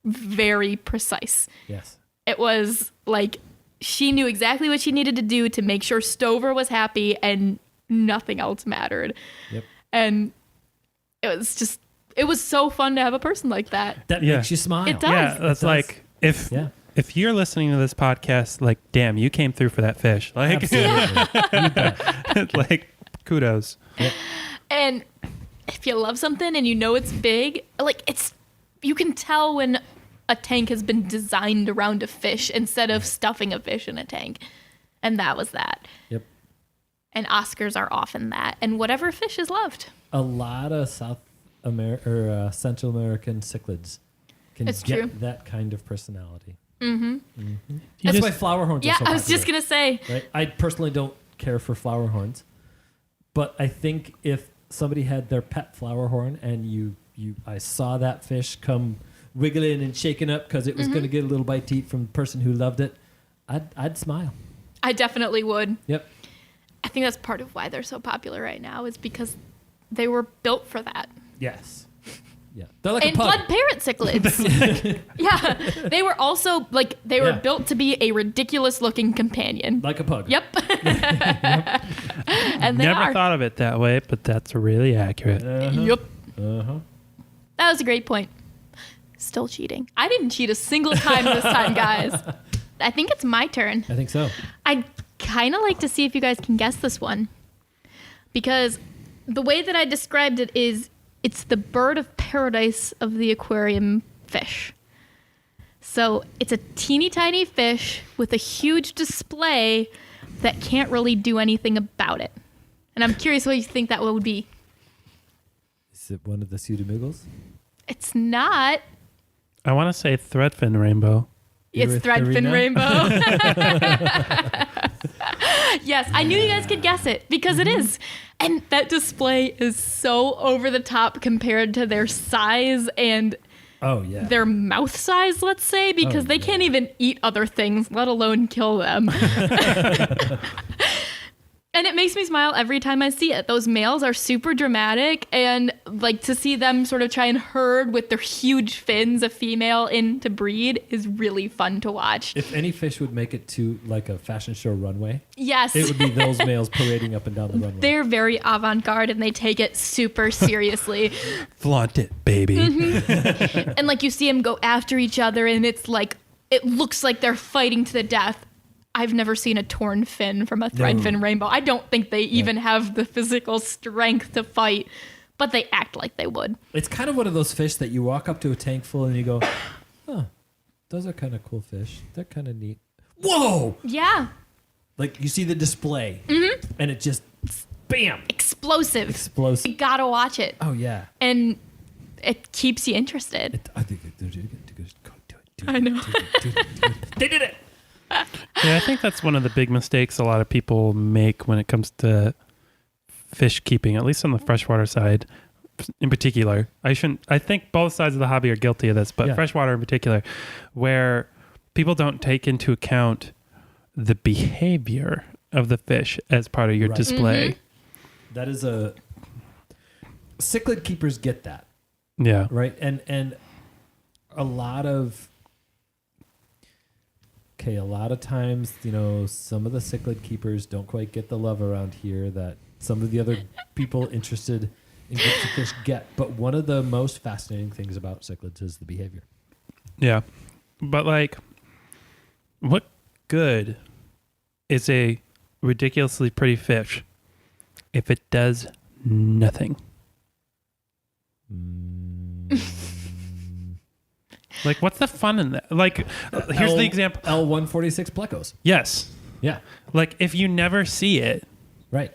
very precise. Yes. It was like she knew exactly what she needed to do to make sure Stover was happy and nothing else mattered. Yep. And it was so fun to have a person like that. That Yeah. makes you smile. It does. Yeah, that's It does. like if you're listening to this podcast, like, damn, you came through for that fish. Like, Absolutely. like, kudos. And if you love something and you know it's big, like you can tell when a tank has been designed around a fish instead of stuffing a fish in a tank. And that was that. Yep. And Oscars are often that. And whatever fish is loved. A lot of South America or Central American cichlids can It's get true. that kind of personality. You That's just- why flower horns Yeah, are so I was just popular, going to say. right? I personally don't care for flower horns, but I think if somebody had their pet flower horn and I saw that fish come wiggling and shaking up because it was going to get a little bite to eat from the person who loved it, I'd smile. I definitely would. Yep. I think that's part of why they're so popular right now is because they were built for that. Yes. Yeah. They're like And a pug. blood parrot cichlids. Yeah. They were also they were Yeah. built to be a ridiculous looking companion. Like a pug. Yep. And they Never are. thought of it that way, but that's really accurate. Yep. Uh-huh. That was a great point. Still cheating. I didn't cheat a single time this time, guys. I think it's my turn. I think so. I'd kind of like to see if you guys can guess this one. Because the way that I described it is it's the bird of paradise of the aquarium fish. So it's a teeny tiny fish with a huge display that can't really do anything about it. And I'm curious what you think that would be. Is it one of the pseudomugals? It's not. I want to say threadfin rainbow. It's threadfin Urethra? rainbow. Yes, I knew you guys could guess it because it is. And that display is so over the top compared to their size and Oh, yeah. their mouth size, let's say, because Oh, they can't even eat other things, let alone kill them. And it makes me smile every time I see it. Those males are super dramatic, and like to see them sort of try and herd with their huge fins a female in to breed is really fun to watch. If any fish would make it to like a fashion show runway, Yes. it would be those males parading up and down the runway. They're very avant-garde and they take it super seriously. Flaunt it, baby. And like you see them go after each other and it's like, it looks like they're fighting to the death. I've never seen a torn fin from a threadfin rainbow. I don't think they even have the physical strength to fight, but they act like they would. It's kind of one of those fish that you walk up to a tank full and you go, huh, those are kind of cool fish. They're kind of neat. Whoa! Yeah. Like you see the display, and it just, bam, Explosive. explodes. You gotta watch it. Oh yeah. And it keeps you interested. I think they did it. I know. They did it. Yeah, I think that's one of the big mistakes a lot of people make when it comes to fish keeping, at least on the freshwater side in particular. I think both sides of the hobby are guilty of this, but Yeah. freshwater in particular, where people don't take into account the behavior of the fish as part of your Right. display. That is a cichlid keepers get that, Yeah. right? And a lot of times, some of the cichlid keepers don't quite get the love around here that some of the other people interested in groups of fish get. But one of the most fascinating things about cichlids is the behavior. Yeah. But like, what good is a ridiculously pretty fish if it does nothing? Like, what's the fun in that? Like, here's the example. L146 plecos. Yes. Yeah, Like, if you never see it, right.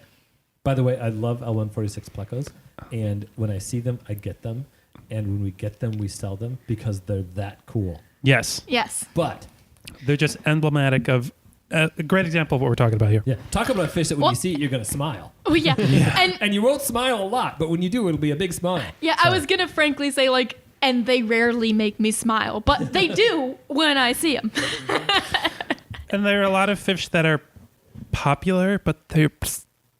By the way, I love L146 plecos. And when I see them, I get them. And when we get them, we sell them because they're that cool. yes, Yes. But, they're just emblematic of a great example of what we're talking about here. yeah, talk about a fish that when Well- you see it, you're going to smile. Oh, yeah. And And you won't smile a lot, but when you do, it'll be a big smile. yeah, I was going to frankly say, like, and they rarely make me smile, but they do when I see them. And there are a lot of fish that are popular, but they're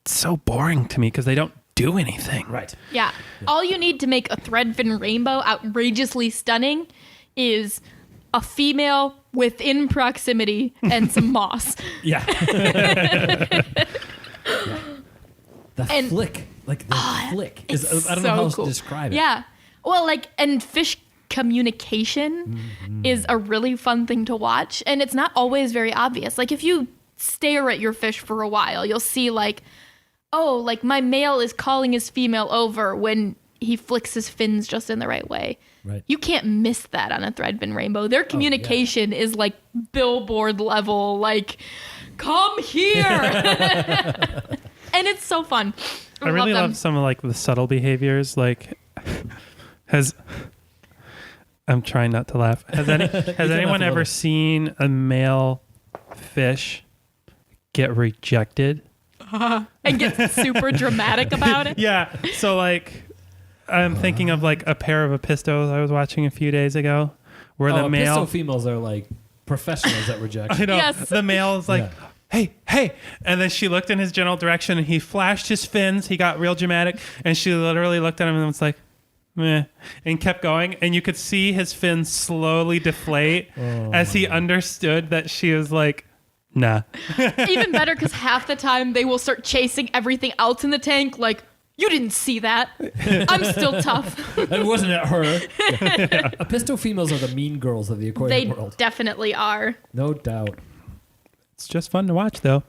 so boring to me because they don't do anything. Right. Yeah. All you need to make a threadfin rainbow outrageously stunning is a female within proximity and some moss. Yeah. The And- flick. Like the flick. Is, It's I don't know how so else cool. to describe it. Yeah. Well, like, and fish communication is a really fun thing to watch. And it's not always very obvious. Like, if you stare at your fish for a while, you'll see, like, oh, like my male is calling his female over when he flicks his fins just in the right way. Right. You can't miss that on a threadfin rainbow. Their communication is like billboard level, like, come here. And it's so fun. I really them. love some of like the subtle behaviors. Like, I'm trying not to laugh. Has laugh anyone a ever little. seen a male fish get rejected? and get super dramatic about it. Yeah. So like, I'm thinking of like a pair of apistos I was watching a few days ago, where the male Pisto females are like professionals at rejection. I know. Yes. The male is like, Yeah. hey. And then she looked in his general direction and he flashed his fins. He got real dramatic. And she literally looked at him and was like, meh, and kept going. And you could see his fins slowly deflate as he understood that she was like, nah. Even better because half the time they will start chasing everything else in the tank. Like, you didn't see that. I'm still tough. That wasn't at her. Yeah. Apisto females are the mean girls of the aquarium They world. definitely are. No doubt. It's just fun to watch, though.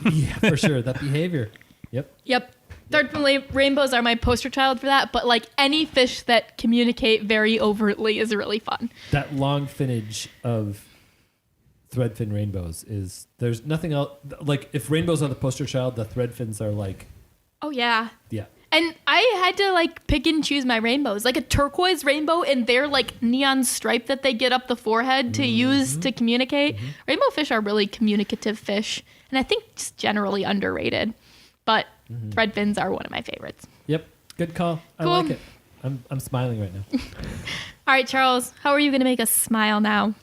Yeah, for sure. That behavior. Yep. Yep. Threadfin rainbows are my poster child for that. But like any fish that communicate very overtly is really fun. That long finnage of threadfin rainbows is, there's nothing else. Like if rainbows are the poster child, the threadfins are like, Oh, yeah. yeah. And I had to like pick and choose my rainbows. Like a turquoise rainbow and their like neon stripe that they get up the forehead to use to communicate. Rainbow fish are really communicative fish. And I think just generally underrated. But threadfins are one of my favorites. Yep. Good call. Cool. I like it. I'm smiling right now. All right, Charles, how are you going to make us smile now?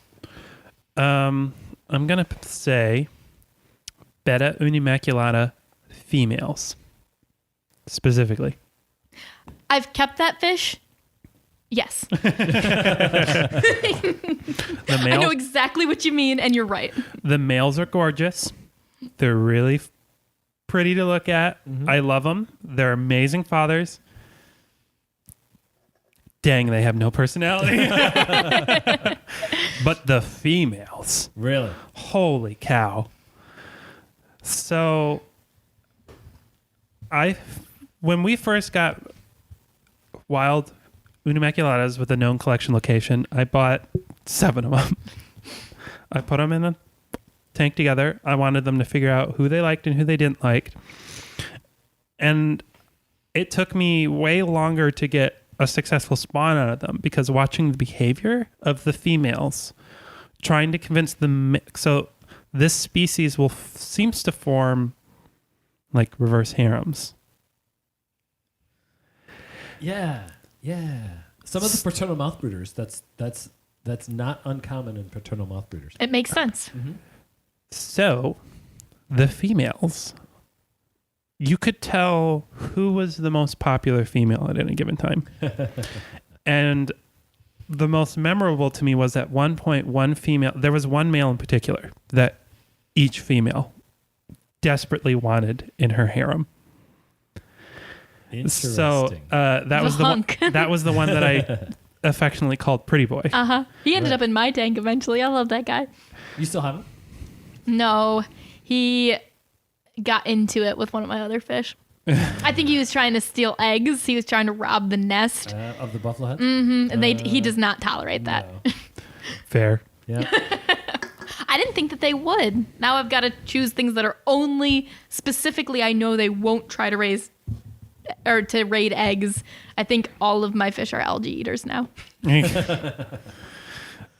I'm going to say Betta unimaculata females. Specifically. I've kept that fish. Yes. The I know males, exactly what you mean, and you're right. the males are gorgeous. They're really pretty to look at. I love them. They're amazing fathers. Dang, they have no personality. But the females, Really? holy cow. So when we first got wild Unimaculatas with a known collection location, I bought 7 of them. I put them in a tank together. I wanted them to figure out who they liked and who they didn't like. And it took me way longer to get a successful spawn out of them because watching the behavior of the females, trying to convince them. So this species seems to form like reverse harems. Yeah. Some of the paternal mouth breeders, that's not uncommon in paternal mouth breeders. It makes sense. Mm-hmm. So the females, you could tell who was the most popular female at any given time. And the most memorable to me was at one point, there was one male in particular that each female desperately wanted in her harem. Interesting. So that was the one, that was the one that I affectionately called Pretty Boy. He ended up in my tank eventually. I love that guy. You still have him? No, he got into it with one of my other fish. I think he was trying to steal eggs. He was trying to rob the nest Of the buffalo head? Mm-hmm. And he does not tolerate that. No. Fair. Yeah. I didn't think that they would. Now I've got to choose things that are only specifically I know they won't try to raise or to raid eggs. I think all of my fish are algae eaters now.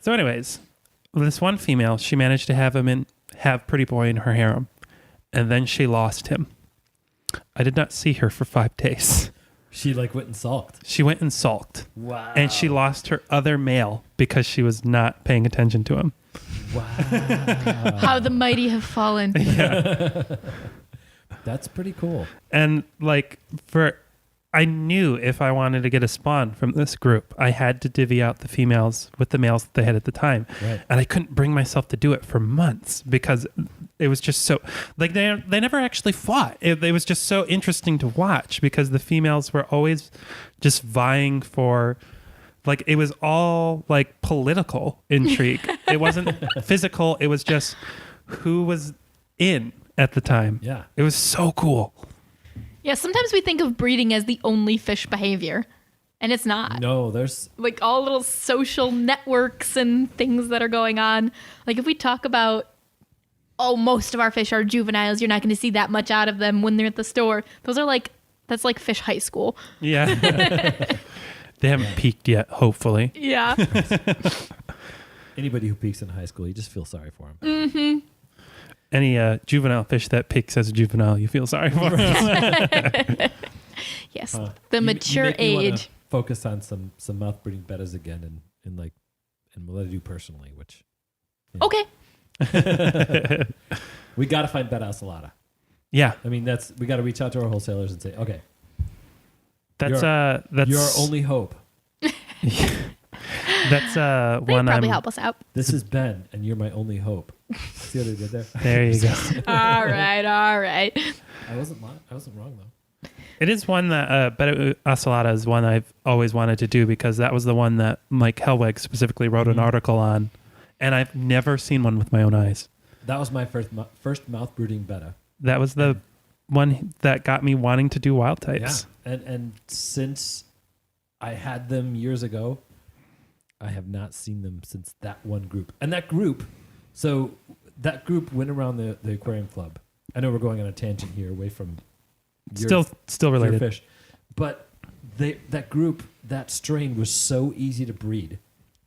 So anyways, this one female, she managed to have Pretty Boy in her harem, and then she lost him. I did not see her for 5 days. She went and sulked. She went and sulked. Wow. And she lost her other male because she was not paying attention to him. Wow. How the mighty have fallen. Yeah. That's pretty cool. And I knew if I wanted to get a spawn from this group, I had to divvy out the females with the males that they had at the time. Right. And I couldn't bring myself to do it for months because it was just so they never actually fought. It was just so interesting to watch because the females were always just vying for, it was all political intrigue. It wasn't physical. It was just who was in at the time. Yeah. It was so cool. Yeah, sometimes we think of breeding as the only fish behavior, and it's not. No, there's all little social networks and things that are going on. If we talk about, most of our fish are juveniles, you're not going to see that much out of them when they're at the store. Those are that's like fish high school. Yeah. They haven't peaked yet, hopefully. Yeah. anybody who peaks in high school, you just feel sorry for them. Mm-hmm. Any juvenile fish that peaks as a juvenile, you feel sorry for. Yes, the mature you make me wanna age. focus on some mouth breeding bettas again, and what I do personally, which. Okay. We got to find betta ocelata. Yeah, I mean we got to reach out to our wholesalers and say, okay, that's your only hope. That's They'd one probably help us out. This is Ben, and you're my only hope. See what I did there? There you go. All right. I wasn't wrong though. It is one that Betta ocelata is one I've always wanted to do because that was the one that Mike Helweg specifically wrote an article on, and I've never seen one with my own eyes. That was my first mouth brooding betta. That was the one that got me wanting to do wild types. Yeah, and since I had them years ago, I have not seen them since that one group. And that group went around the aquarium club. I know we're going on a tangent here away from Still related. your fish. But that strain was so easy to breed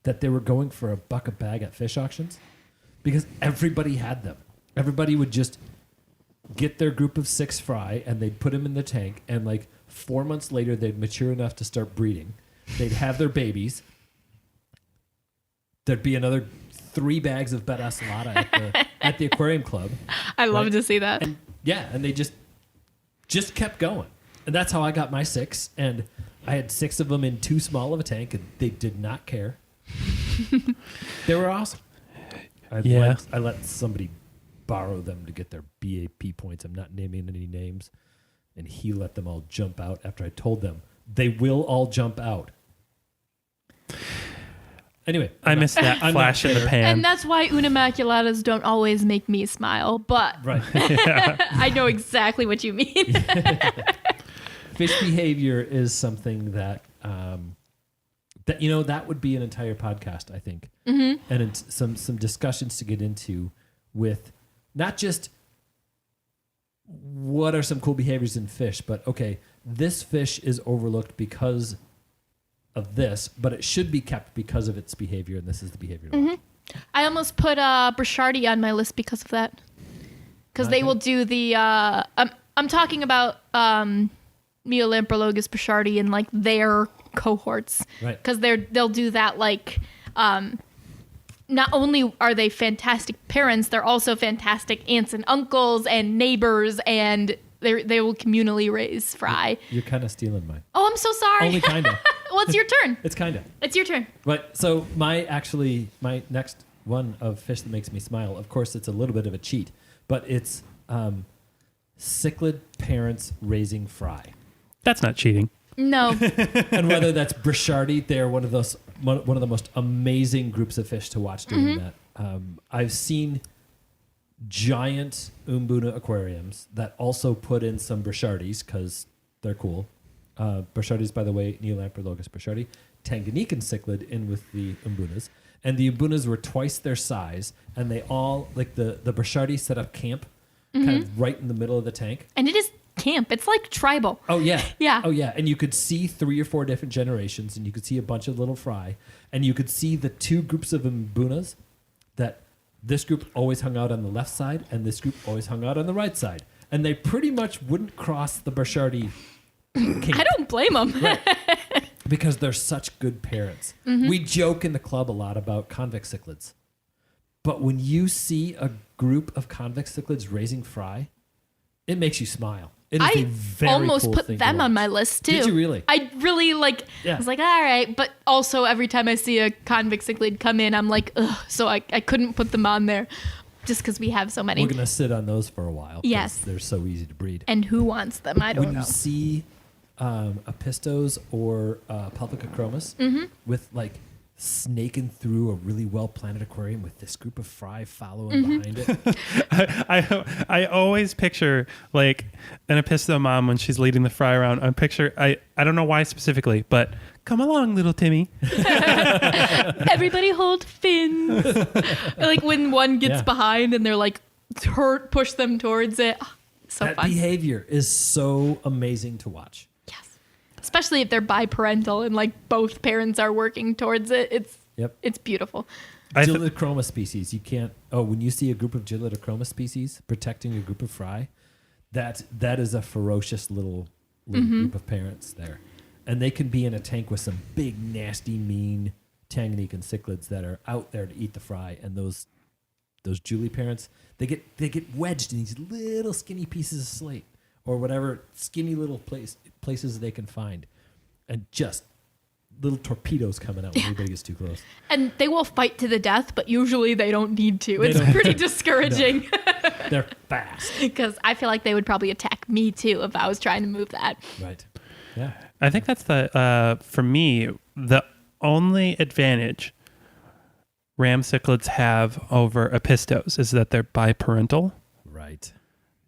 that they were going for $1 a bag at fish auctions because everybody had them. Everybody would just get their group of 6 fry and they'd put them in the tank, and 4 months later they'd mature enough to start breeding. They'd have their babies. There'd be another 3 bags of Betta ocelata at the aquarium club. I love to see that. And they just kept going. And that's how I got my 6. And I had 6 of them in too small of a tank, and they did not care. They were awesome. I let somebody borrow them to get their BAP points. I'm not naming any names. And he let them all jump out after I told them they will all jump out. Anyway, I missed that flash in the pan. And that's why unimaculatas don't always make me smile, but right. I know exactly what you mean. Fish behavior is something that That that would be an entire podcast, I think, and it's some discussions to get into with not just what are some cool behaviors in fish, but okay, this fish is overlooked because of this, but it should be kept because of its behavior, and this is the behavior to watch. I almost put Brichardi on my list because of that. Because they will do the I'm talking about Meolamprologus Brichardi and like their cohorts, Right. Because they'll do that like not only are they fantastic parents, they're also fantastic aunts and uncles and neighbors, and they will communally raise fry. You're kind of stealing mine. Oh, I'm so sorry. Only kind of. Well, it's your turn. It's kind of. It's your turn. But so my next one of fish that makes me smile, of course, it's a little bit of a cheat, but it's cichlid parents raising fry. That's not cheating. No. And whether that's Brichardi, they're one of the most amazing groups of fish to watch doing that. I've seen giant Umbuna aquariums that also put in some Brichardis because they're cool. Brichardis, by the way, Neolamprologus Brichardi, Tanganyikan cichlid in with the Umbunas. And the Umbunas were twice their size, and they all, like the Brichardi set up camp kind of right in the middle of the tank. And it is camp. It's like tribal. Oh, yeah. Yeah. Oh, yeah. And you could see 3 or 4 different generations, and you could see a bunch of little fry, and you could see the 2 groups of Umbunas that this group always hung out on the left side, and this group always hung out on the right side. And they pretty much wouldn't cross the Brichardi camp. I don't blame them. Right. Because they're such good parents. We joke in the club a lot about convex cichlids. But when you see a group of convex cichlids raising fry, it makes you smile. It is a I very almost cool put thing them to on watch. my list too. Did you really? I really I was like, all right. But also every time I see a convex cichlid come in, I'm like, ugh. So I couldn't put them on there just because we have so many. We're going to sit on those for a while. 'Cause Yes. they're so easy to breed. And who wants them? I don't When know. you see Apistos or Pulvicochromis with like snaking through a really well-planted aquarium with this group of fry following behind it. I always picture like an Episto mom when she's leading the fry around. I don't know why specifically, but come along, little Timmy. Everybody hold fins. Like when one gets Yeah. behind and they're like, push them towards it. Oh, so That fun. behavior is so amazing to watch. Yes. Especially if they're biparental and like both parents are working towards it. It's beautiful. Gillotochroma species, you can't. Oh, when you see a group of Gillotochroma species protecting a group of fry, that is a ferocious little group of parents there, and they can be in a tank with some big, nasty, mean Tanganyikan cichlids that are out there to eat the fry, and those Julie parents, they get wedged in these little skinny pieces of slate or whatever skinny little places they can find, and just little torpedoes coming out when anybody gets too close. And they will fight to the death, but usually they don't need to. They It's don't. pretty discouraging They're fast. because I feel like they would probably attack me too if I was trying to move that. Right. Yeah. I think that's for me, the only advantage ram cichlids have over Epistos is that they're biparental. Right.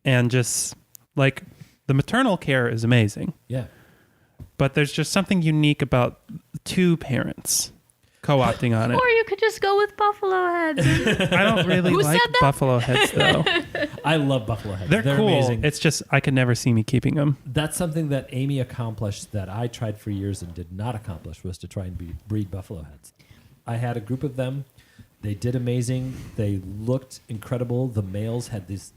And just like the maternal care is amazing. Yeah. But there's just something unique about 2 parents co-opting on it. Or you could just go with buffalo heads. I don't really Who like said that? buffalo heads though. I love buffalo heads. They're cool. Amazing. It's just I could never see me keeping them. That's something that Amy accomplished that I tried for years and did not accomplish, was to try and breed buffalo heads. I had a group of them. They did amazing. They looked incredible. The males had these,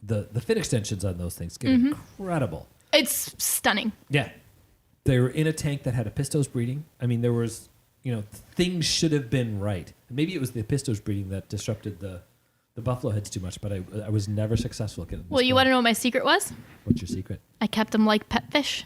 the fin extensions on those things get incredible. It's stunning. Yeah. They were in a tank that had Epistos breeding. I mean, there was, things should have been right. Maybe it was the Epistos breeding that disrupted the buffalo heads too much, but I was never successful at getting them. Well, you want to know what my secret was? What's your secret? I kept them like pet fish.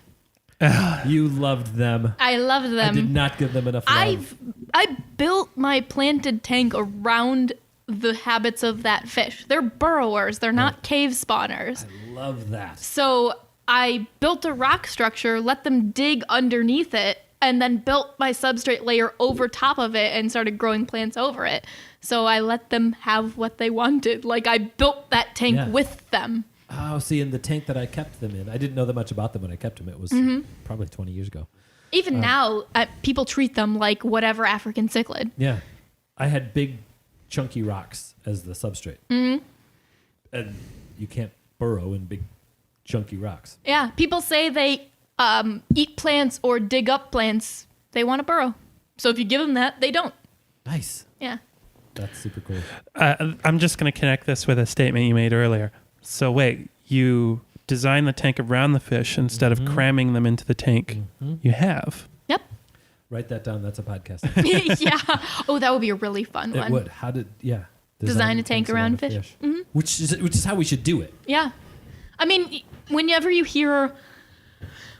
You loved them. I loved them. I did not give them enough love. I built my planted tank around the habits of that fish. They're burrowers. They're not cave spawners. I love that. So I built a rock structure, let them dig underneath it, and then built my substrate layer over top of it and started growing plants over it. So I let them have what they wanted. Like I built that tank with them. Oh, see, in the tank that I kept them in, I didn't know that much about them when I kept them. It was probably 20 years ago. Even now, people treat them like whatever African cichlid. Yeah. I had big, chunky rocks as the substrate. Mm-hmm. And you can't burrow in big, chunky rocks. Yeah. People say they eat plants or dig up plants. They want to burrow. So if you give them that, they don't. Nice. Yeah. That's super cool. I'm just going to connect this with a statement you made earlier. So wait, you design the tank around the fish instead of cramming them into the tank. You have. Yep. Write that down. That's a podcast. Yeah. Oh, that would be a really fun one. It would. How did, Design a tank tanks around fish. Mm-hmm. Which is how we should do it. Yeah. I mean, whenever you hear,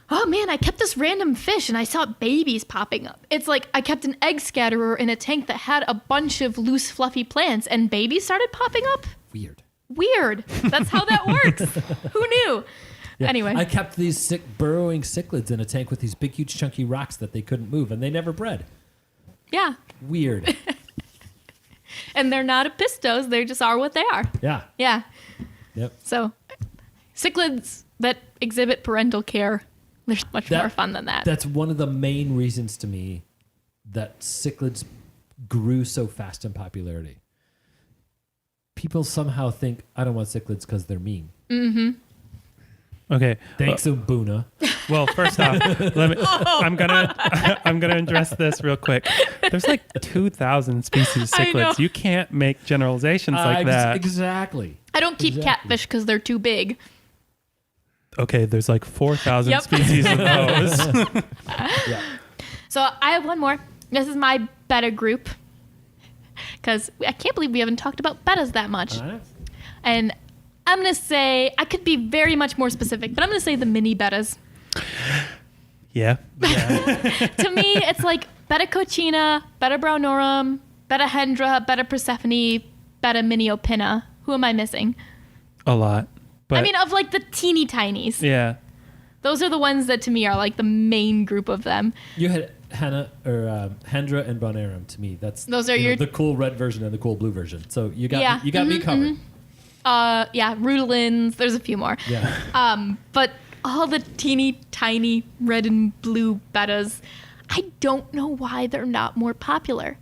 oh man, I kept this random fish and I saw babies popping up. It's like I kept an egg scatterer in a tank that had a bunch of loose, fluffy plants and babies started popping up. Weird. That's how that works. Who knew? Yeah. Anyway. I kept these burrowing cichlids in a tank with these big, huge, chunky rocks that they couldn't move, and they never bred. Yeah. Weird. And they're not apistos. They just are what they are. Yeah. Yeah. Yep. So cichlids that exhibit parental care, they're much more fun than that. That's one of the main reasons to me that cichlids grew so fast in popularity. People somehow think, I don't want cichlids because they're mean. Mm-hmm. Okay. Thanks, Ubuna. Well, first off, I'm gonna address this real quick. There's like 2,000 species of I know. cichlids. You can't make generalizations like that. Exactly. I don't keep catfish because they're too big. Okay, there's like 4,000 Yep. species of those. Yeah. So I have one more. This is my betta group. Because I can't believe we haven't talked about bettas that much. And I'm going to say, I could be very much more specific, but I'm going to say the mini bettas. Yeah. To me, it's like Betta cochina, Betta brownorum, Betta hendra, Betta persephone, Betta miniopina. Who am I missing? A lot. But I mean, of like the teeny tinies. yeah. Those are the ones that to me are like the main group of them. You had Hendra and Bonarum to me. Those are your the cool red version and the cool blue version. So you got me covered. Yeah, rudolins. There's a few more. Yeah. But all the teeny tiny red and blue bettas, I don't know why they're not more popular.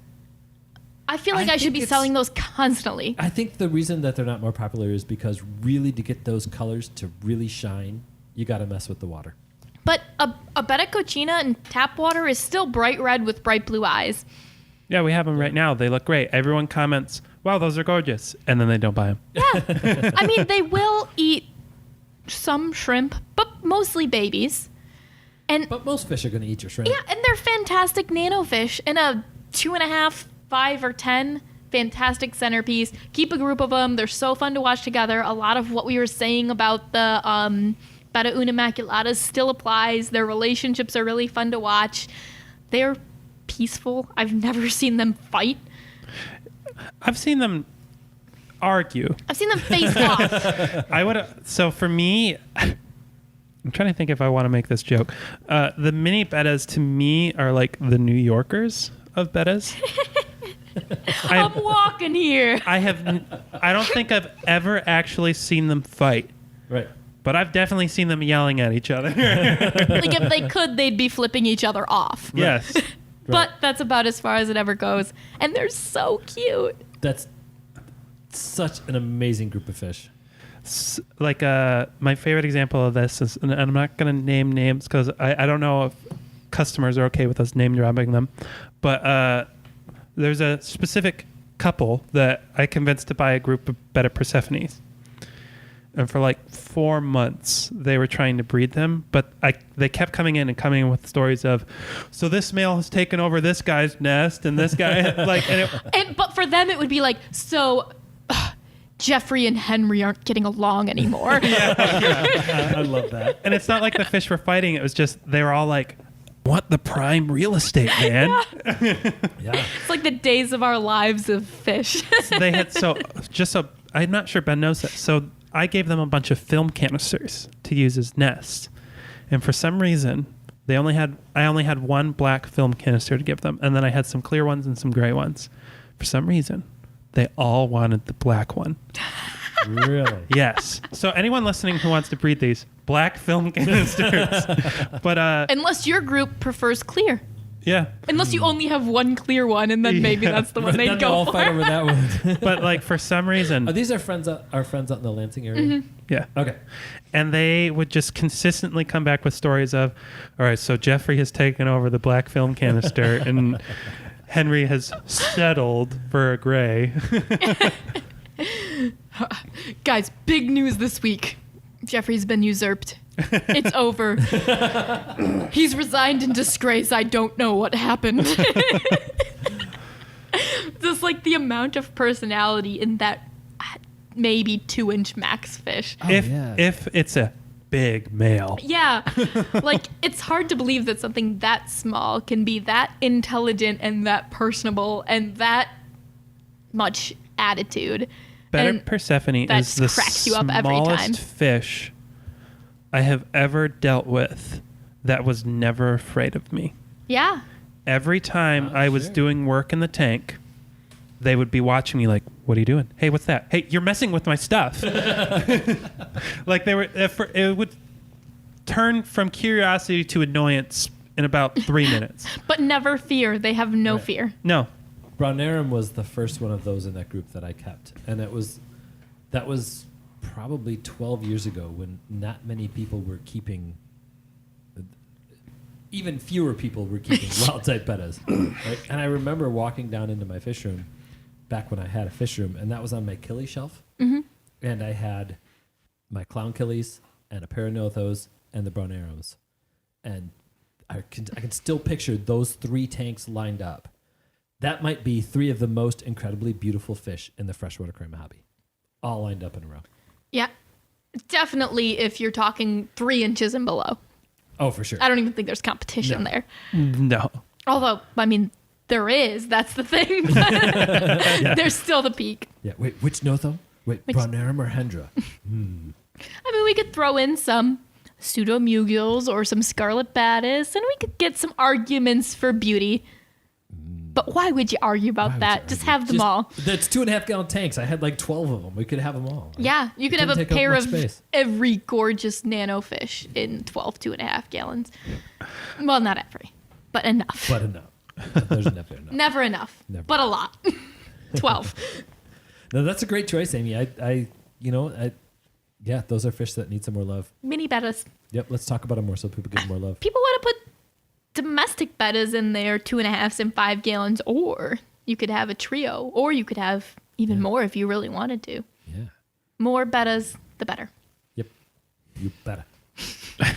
I feel like I should be selling those constantly. I think the reason that they're not more popular is because really to get those colors to really shine, you got to mess with the water. But a Betta cochina in tap water is still bright red with bright blue eyes. Yeah, we have them right now. They look great. Everyone comments, wow, those are gorgeous. And then they don't buy them. Yeah. I mean, they will eat some shrimp, but mostly babies. But most fish are going to eat your shrimp. Yeah, and they're fantastic nanofish. And a 2.5, 5, or 10, fantastic centerpiece. Keep a group of them. They're so fun to watch together. A lot of what we were saying about the Betta unimaculatas still applies. Their relationships are really fun to watch. They're peaceful. I've never seen them fight. I've seen them argue. I've seen them face off. So for me, I'm trying to think if I want to make this joke. The mini bettas to me are like the New Yorkers of bettas. I'm walking here. I don't think I've ever actually seen them fight. Right. But I've definitely seen them yelling at each other. Like if they could, they'd be flipping each other off. Yes. But that's about as far as it ever goes. And they're so cute. That's such an amazing group of fish. Like my favorite example of this is, and I'm not going to name names because I don't know if customers are okay with us name dropping them, but there's a specific couple that I convinced to buy a group of Betta Persephones. And for like 4 months, they were trying to breed them, but they kept coming in with stories of, so this male has taken over this guy's nest, and this guy but for them, it would be like, so Jeffrey and Henry aren't getting along anymore. I love that. And it's not like the fish were fighting; it was just they were all like, "Want the prime real estate, man?" Yeah. It's like the days of our lives of fish. So they had I'm not sure Ben knows that. So I gave them a bunch of film canisters to use as nests. And for some reason, I only had one black film canister to give them. And then I had some clear ones and some gray ones. For some reason, they all wanted the black one. Really? Yes. So anyone listening who wants to breed these, black film canisters. But Unless your group prefers clear. yeah. Unless you only have one clear one, and then maybe that's the one Then they'd they'll go all for. fight over that one. But like for some reason, Are these our friends out in the Lansing area? yeah. Okay. And they would just consistently come back with stories of, all right, so Jeffrey has taken over the black film canister and Henry has settled for a gray. Guys, big news this week. Jeffrey's been usurped. It's over. He's resigned in disgrace. I don't know what happened. Just like the amount of personality in that maybe 2-inch max fish. Oh, if it's a big male. Yeah. Like, it's hard to believe that something that small can be that intelligent and that personable and that much attitude. Better And Persephone that is the cracks you up every smallest time. fish I have ever dealt with that was never afraid of me. Yeah. Every time Oh, I was sure. doing work in the tank, they would be watching me like, what are you doing? Hey, what's that? Hey, you're messing with my stuff. Like they were, it would turn from curiosity to annoyance in about 3 minutes. But never fear. They have no Right. fear. No. Brownarum was the first one of those in that group that I kept, and that was probably 12 years ago when not many people were keeping. Even fewer people were keeping wild type bettas. Right? And I remember walking down into my fish room back when I had a fish room, and that was on my killie shelf. Mm-hmm. And I had my clown killies and a pair of nothos and the Brownarums. And I can still picture those 3 tanks lined up. That might be 3 of the most incredibly beautiful fish in the freshwater aquarium hobby, all lined up in a row. Yeah. Definitely if you're talking 3 inches and below. Oh, for sure. I don't even think there's competition No. there. No. Although, I mean, there is. That's the thing. There's still the peak. Yeah. Wait, which notho? Wait, Which- Brownarum or Hendra? I mean, we could throw in some pseudomugils or some scarlet baddis, and we could get some arguments for beauty. But why would you argue about Why would that? you Just argue? have them all. That's 2.5 gallon tanks. I had like 12 of them. We could have them all. Yeah, you could It have a didn't take up pair much of space. every gorgeous nano fish in 12 2.5 gallons. Well, not every, but enough. But enough. There's never enough. Never enough, Never. but a lot. 12. No, that's a great choice, Amy. Yeah, those are fish that need some more love. Mini bettas. Yep, let's talk about them more so people get more love. People want to put domestic bettas in there, 2.5s and 5 gallons, or you could have a trio, or you could have even more if you really wanted to. Yeah. More bettas, the better. Yep. You better. I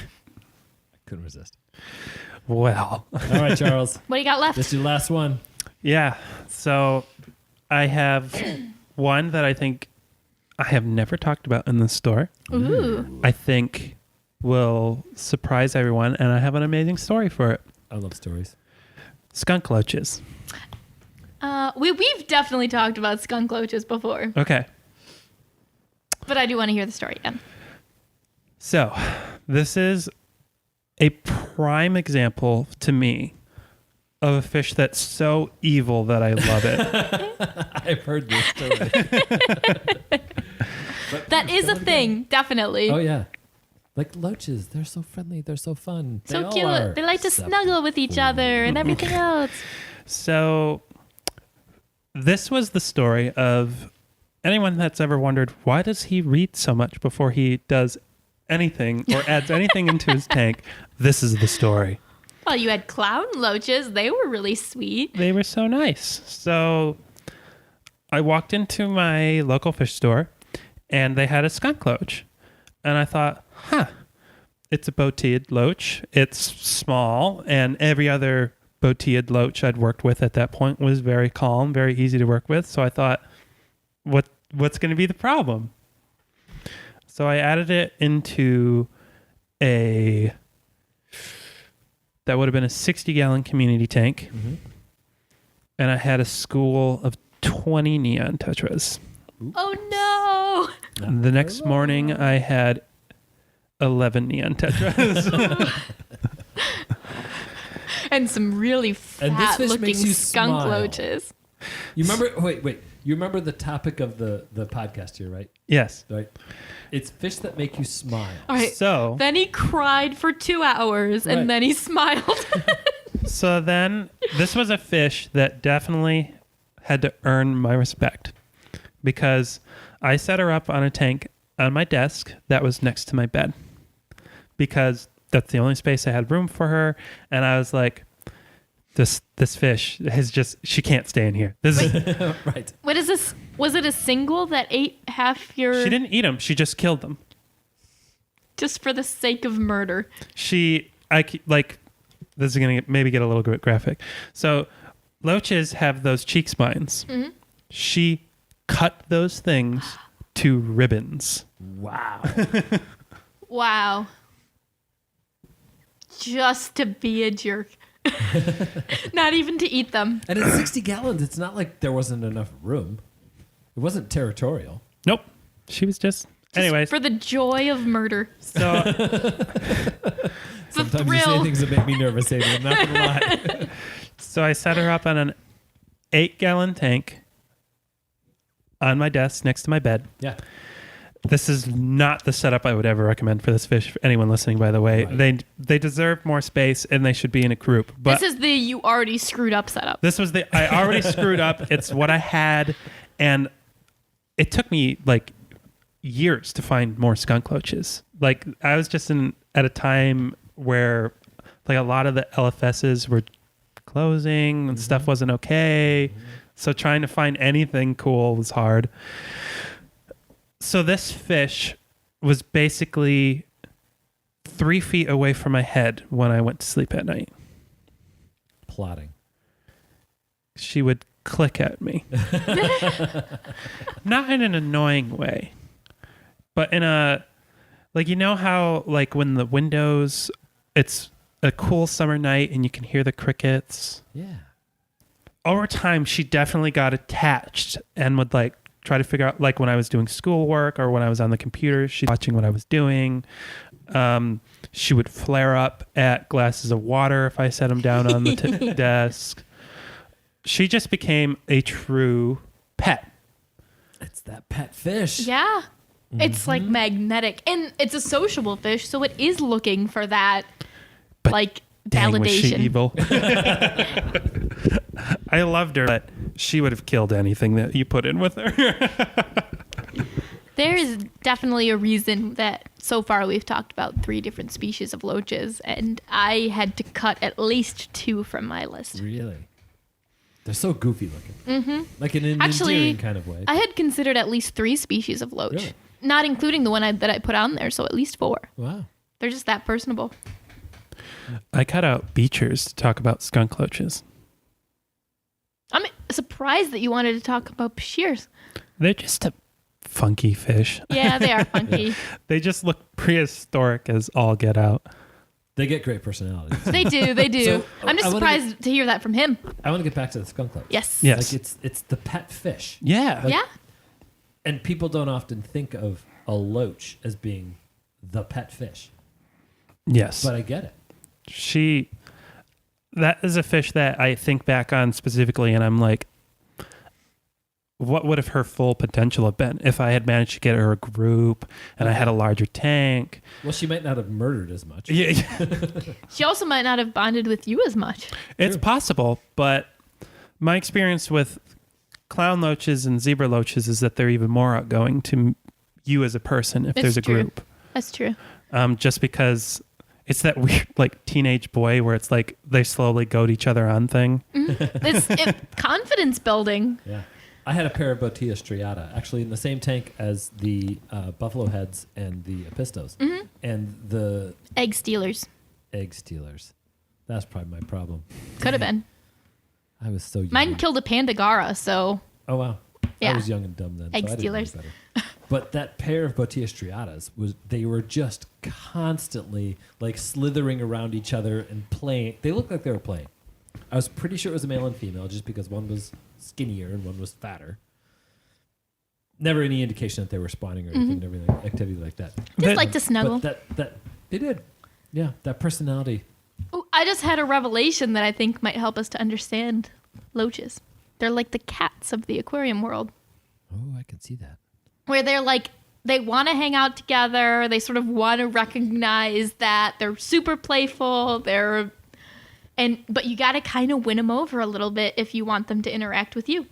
couldn't resist. Well, All right, Charles. What do you got left? This is your last one. yeah. So I have one that I think I have never talked about in the store. Ooh. I think will surprise everyone, and I have an amazing story for it. I love stories. Skunk loaches. We've definitely talked about skunk loaches before, Okay. but I do want to hear the story again. So, this is a prime example to me of a fish that's so evil that I love it. I've heard this story. That is a thing, definitely. Oh, yeah. Like loaches. They're so friendly. They're so fun. They So all cute. are. They like to Except snuggle with each other and everything else. So, this was the story of anyone that's ever wondered, why does he read so much before he does anything or adds anything into his tank? This is the story. Well, you had clown loaches. They were really sweet. They were so nice. So I walked into my local fish store and they had a skunk loach. And I thought, it's a boateed loach. It's small, and every other boateed loach I'd worked with at that point was very calm, very easy to work with. So I thought, what's going to be the problem? So I added it into that would have been a 60-gallon community tank. Mhm. And I had a school of 20 neon tetras. Oh no! The next morning, I had 11 neon tetras. And some really And this fish fat-looking makes you skunk smile. loaches. You remember? Wait. You remember the topic of the podcast here, right? Yes. Right. It's fish that make you smile. All right. So Then he cried for 2 hours Right. and then he smiled. So then this was a fish that definitely had to earn my respect because I set her up on a tank on my desk that was next to my bed because that's the only space I had room for her. And I was like, this fish has she can't stay in here. This is, Right. What is this? Was it a single that ate half your... she didn't eat them. She just killed them. Just for the sake of murder. This is going to maybe get a little bit graphic. So loaches have those cheek spines. Mm-hmm. She cut those things to ribbons. Wow. Wow. Just to be a jerk. Not even to eat them. And at 60 gallons, it's not like there wasn't enough room. It wasn't territorial. Nope. She was just anyways. For the joy of murder. So The Sometimes you say thrill. things that make me nervous, Amy. I'm not going to lie. so I set her up on an 8-gallon tank on my desk next to my bed. Yeah. This is not the setup I would ever recommend for this fish. For anyone listening, by the way, Right. they deserve more space and they should be in a group. But This is the you already screwed up setup. this was I already screwed up. It's what I had, and it took me like years to find more skunk loaches. Like I was just at a time where like a lot of the LFSs were closing and stuff wasn't okay. So trying to find anything cool was hard. So this fish was basically 3 feet away from my head when I went to sleep at night. Plotting. She would click at me. Not in an annoying way, but in a, like, you know how, like, when the windows, it's a cool summer night and you can hear the crickets. Yeah. Over time, she definitely got attached and would, like, try to figure out, like, when I was doing schoolwork or when I was on the computer, she's watching what I was doing. She would flare up at glasses of water if I set them down on the desk. She just became a true pet. It's that pet fish. Yeah. It's like magnetic. And it's a sociable fish, so it is looking for that, But like, Dang, validation. was she evil. I loved her, but she would have killed anything that you put in with her. There is definitely a reason that so far we've talked about 3 different species of loaches, and I had to cut at least 2 from my list. Really? They're so goofy looking. Mm-hmm. Like in an Actually, endearing kind of way. I had considered at least 3 species of loach, Really? not including the one that I put on there, so at least 4. Wow. They're just that personable. I cut out beachers to talk about skunk loaches. I'm surprised that you wanted to talk about shears. They're just a funky fish. Yeah, they are funky. They just look prehistoric as all get out. They get great personalities. They do, they do. So, I'm just I wanna surprised to hear that from him. I want to get back to the skunk loach. Yes. Yes. Like it's the pet fish. Yeah. Like- Yeah. And people don't often think of a loach as being the pet fish. Yes. But I get it. That is a fish that I think back on specifically, and I'm like, what would have her full potential have been if I had managed to get her a group and I had a larger tank? Well, she might not have murdered as much. Yeah, She also might not have bonded with you as much. it's possible, but my experience with clown loaches and zebra loaches is that they're even more outgoing to you as a person if It's there's a true. group. That's true. Just because it's that weird, like, teenage boy where it's like they slowly goad each other on thing. It's confidence building. Yeah. I had a pair of Botia striata actually in the same tank as the buffalo heads and the apistos and the Egg stealers. egg stealers. That's probably my problem. Could have been. I was so young. Mine killed a pandagara, so Oh, wow. I Yeah. was young and dumb then. Egg so I didn't know any stealers. better. But that pair of Botia striatas, they were just constantly like slithering around each other and playing. They looked like they were playing. I was pretty sure it was a male and female just because one was skinnier and one was fatter. Never any indication that they were spawning or anything and everything, activity like that. just like to snuggle. But that they did. Yeah, that personality. Ooh, I just had a revelation that I think might help us to understand loaches. They're like the cats of the aquarium world. Oh, I can see that. Where they're like, they want to hang out together. They sort of want to recognize that they're super playful. But you got to kind of win them over a little bit if you want them to interact with you.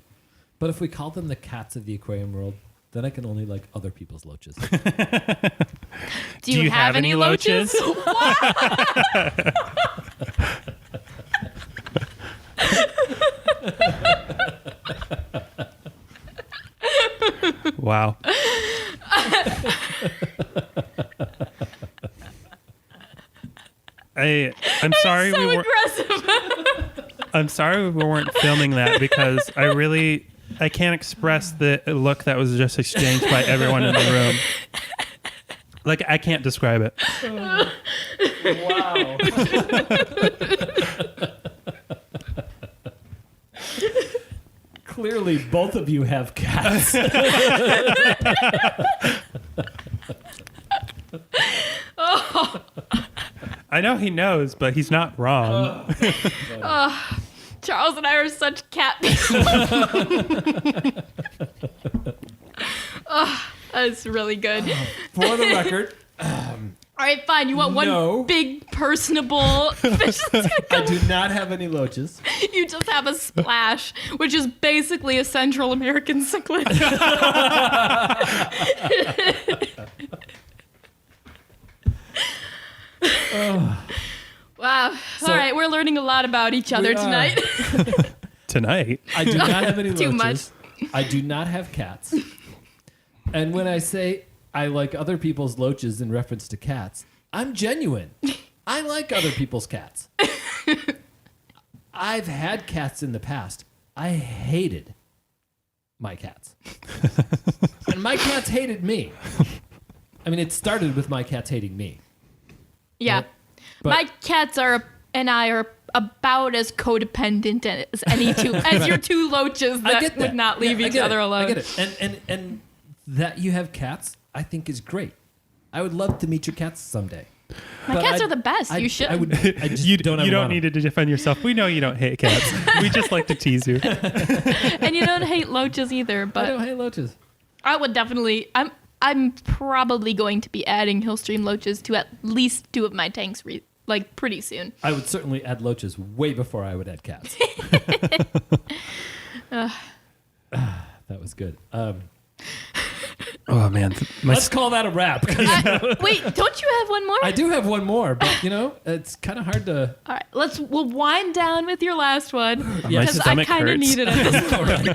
But if we call them the cats of the aquarium world, then I can only like other people's loaches. Do you have any loaches? Wow. I'm sorry so we were aggressive. I'm sorry we weren't filming that because I can't express the look that was just exchanged by everyone in the room. Like, I can't describe it. Wow. Clearly, both of you have cats. I know he knows, but he's not wrong. Charles and I are such cat people. That's really good. For the record, All right, fine. You want No. one big personable fish that's gonna I come? do not have any loaches. You just have a splash, which is basically a Central American cichlid. Wow. So- All right, we're learning a lot about each other We are. tonight. Tonight. I do not have any loaches. Too much. I do not have cats. And when I say I like other people's loaches in reference to cats, I'm genuine. I like other people's cats. I've had cats in the past. I hated my cats. And my cats hated me. I mean, it started with my cats hating me. Yeah. But- My cats and I are about as codependent as any two, as your two loaches I that get that. would not leave Yeah, I each get other it. alone. I get it. And that you have cats, I think is great. I would love to meet your cats someday. My But cats I- are the best. You should. I just You don't. don't, ever want need them. to defend yourself. We know you don't hate cats. We just like to tease you. And you don't hate loaches either, I but don't hate loaches. I would definitely. I'm probably going to be adding Hillstream loaches to at least 2 of my tanks, like pretty soon. I would certainly add loaches way before I would add cats. That was good. Oh, man. Let's call that a wrap. 'Cause Wait, don't you have one more? I do have one more, but it's kind of hard to. All right, we'll wind down with your last one My because I stomach kind of hurts. need it. At this All right.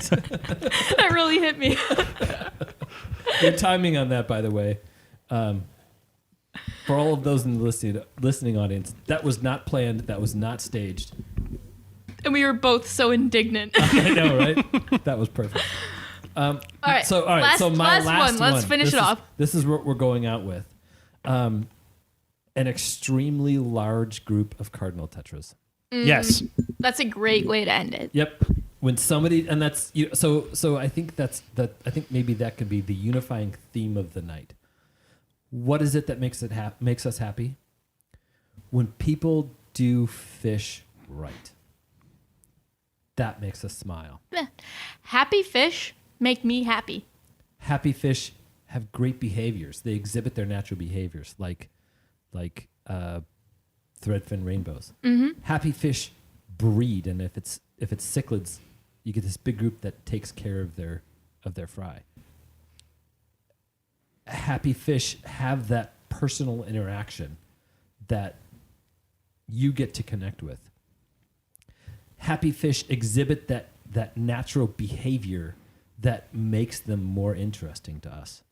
that really hit me. Good timing on that, by the way. For all of those in the listening audience, that was not planned. That was not staged. And we were both so indignant. I know, right? That was perfect. All right. So, all right. So my last one. Let's finish it off. This is what we're going out with. An extremely large group of cardinal tetras. Yes. That's a great way to end it. Yep. When somebody, and that's so I think that's that. I think maybe that could be the unifying theme of the night. What is it that makes us happy? When people do fish right. That makes us smile. Happy fish make me happy. Happy fish have great behaviors. They exhibit their natural behaviors, like threadfin rainbows. Mm-hmm. Happy fish breed, and if it's cichlids, you get this big group that takes care of their fry. Happy fish have that personal interaction that you get to connect with. Happy fish exhibit that natural behavior that makes them more interesting to us.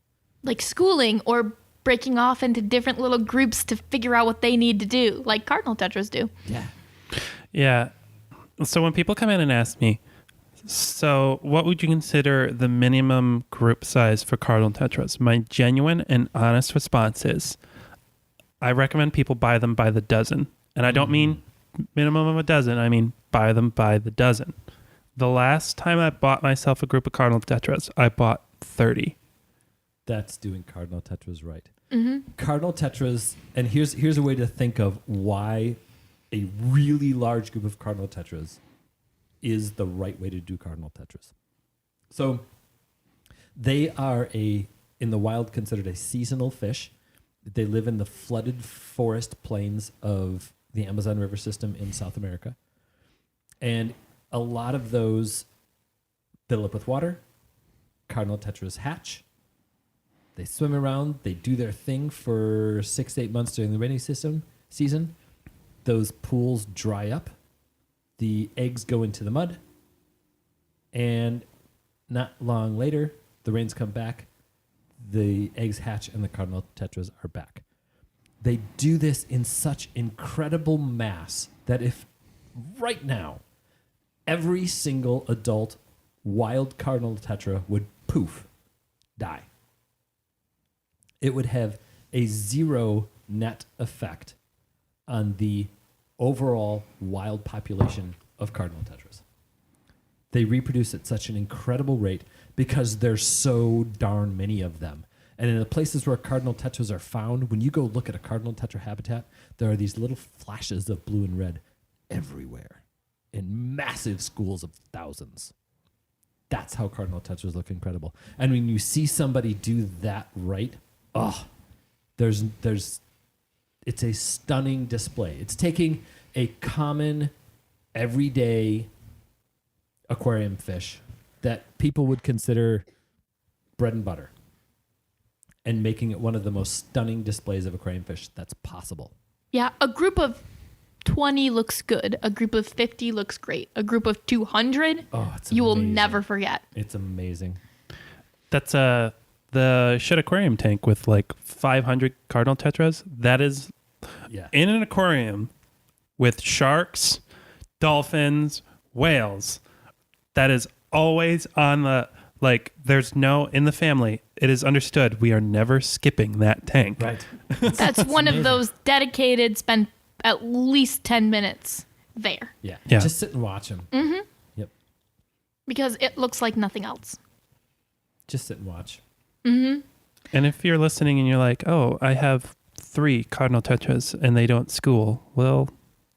Like schooling or breaking off into different little groups to figure out what they need to do, like cardinal tetras do. Yeah. Yeah. So when people come in and ask me, so what would you consider the minimum group size for cardinal tetras? My genuine and honest response is I recommend people buy them by the dozen. And I don't mean minimum of a dozen. I mean buy them by the dozen. The last time I bought myself a group of cardinal tetras, I bought 30. That's doing cardinal tetras right. Mm-hmm. Cardinal tetras, and here's a way to think of why a really large group of cardinal tetras is the right way to do cardinal tetras. So they are in the wild considered a seasonal fish. They live in the flooded forest plains of the Amazon River system in South America. And a lot of those fill up with water. Cardinal tetras hatch. They swim around. They do their thing for 6 to 8 months during the rainy season. Those pools dry up. The eggs go into the mud. And not long later, the rains come back. The eggs hatch and the cardinal tetras are back. They do this in such incredible mass that if right now every single adult wild cardinal tetra would poof, die, it would have a zero net effect on the overall wild population of cardinal tetras. They reproduce at such an incredible rate because there's so darn many of them. And in the places where cardinal tetras are found, when you go look at a cardinal tetra habitat, there are these little flashes of blue and red everywhere in massive schools of thousands. That's how cardinal tetras look incredible. And when you see somebody do that right, it's a stunning display. It's taking a common, everyday aquarium fish that people would consider bread and butter and making it one of the most stunning displays of aquarium fish that's possible. Yeah, a group of 20 looks good. A group of 50 looks great. A group of 200, you will never forget. It's amazing. That's the Shed Aquarium tank with like 500 cardinal tetras. That is in an aquarium with sharks, dolphins, whales. That is always on the, like, there's no, in the family, it is understood we are never skipping that tank. Right. That's one of those dedicated, spend at least 10 minutes there. Yeah. Just sit and watch them. Mm-hmm. Yep. Because it looks like nothing else. Just sit and watch. Mm-hmm. And if you're listening and you're like, oh, I have 3 cardinal tetras and they don't school, well,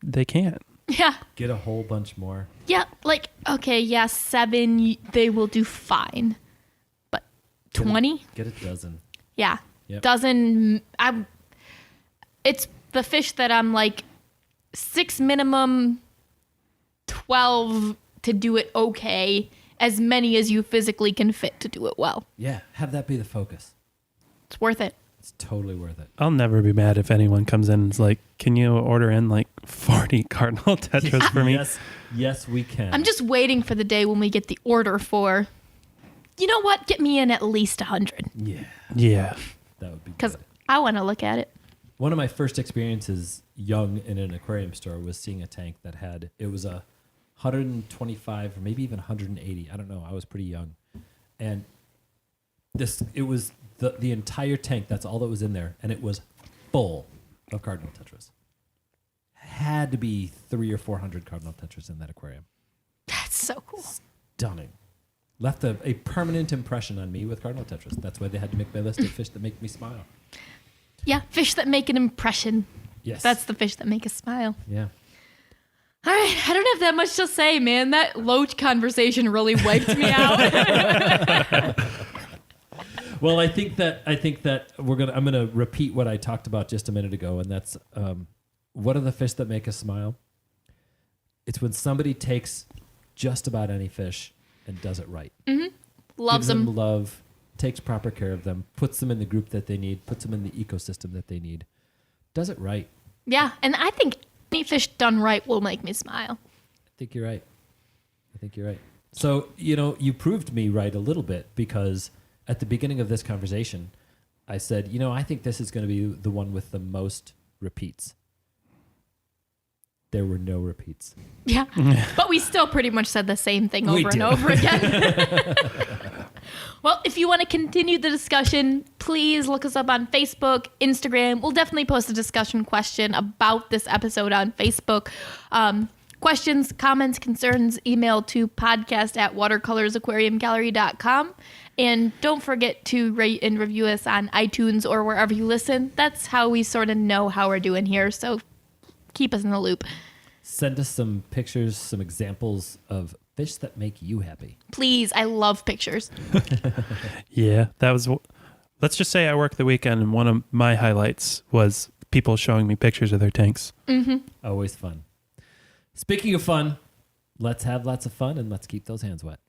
they can't. Yeah. Get a whole bunch more. Yeah, like, okay, 7, they will do fine. But 20? Get a dozen. Yeah. Yep. Dozen, it's the fish that I'm like 6 minimum, 12 to do it okay, as many as you physically can fit to do it well. Yeah, have that be the focus. It's worth it. It's totally worth it. I'll never be mad if anyone comes in and is like, can you order in like 40 cardinal tetras for me? Yes, we can. I'm just waiting for the day when we get the order for, you know what, get me in at least 100. Yeah. That would be Because good. I want to look at it. One of my first experiences young in an aquarium store was seeing a tank that had, it was a 125 or maybe even 180. I don't know. I was pretty young. And it was the entire tank. That's all that was in there. And it was full of cardinal tetras. Had to be 300 or 400 cardinal tetras in that aquarium. That's so cool. Stunning. Left a permanent impression on me with cardinal tetras. That's why they had to make my list of fish that make me smile. Yeah, fish that make an impression. Yes. That's the fish that make us smile. Yeah. All right, I don't have that much to say, man. That loach conversation really wiped me out. Well, I think that I'm gonna repeat what I talked about just a minute ago, and that's what are the fish that make us smile? It's when somebody takes just about any fish and does it right. Mm-hmm. Loves Gives them. love, takes proper care of them, puts them in the group that they need, puts them in the ecosystem that they need. Does it right. Yeah, and I think any fish done right will make me smile. I think you're right. So, you proved me right a little bit because at the beginning of this conversation, I said, I think this is going to be the one with the most repeats. There were no repeats. Yeah, but we still pretty much said the same thing over and over again. Well, if you want to continue the discussion, please look us up on Facebook, Instagram. We'll definitely post a discussion question about this episode on Facebook. Questions, comments, concerns, email to podcast@watercolorsaquariumgallery.com. And don't forget to rate and review us on iTunes or wherever you listen. That's how we sort of know how we're doing here. So keep us in the loop. send us some pictures, some examples of fish that make you happy. Please, I love pictures. Yeah, that was. Let's just say I worked the weekend, and one of my highlights was people showing me pictures of their tanks. Always fun. Speaking of fun, let's have lots of fun and let's keep those hands wet.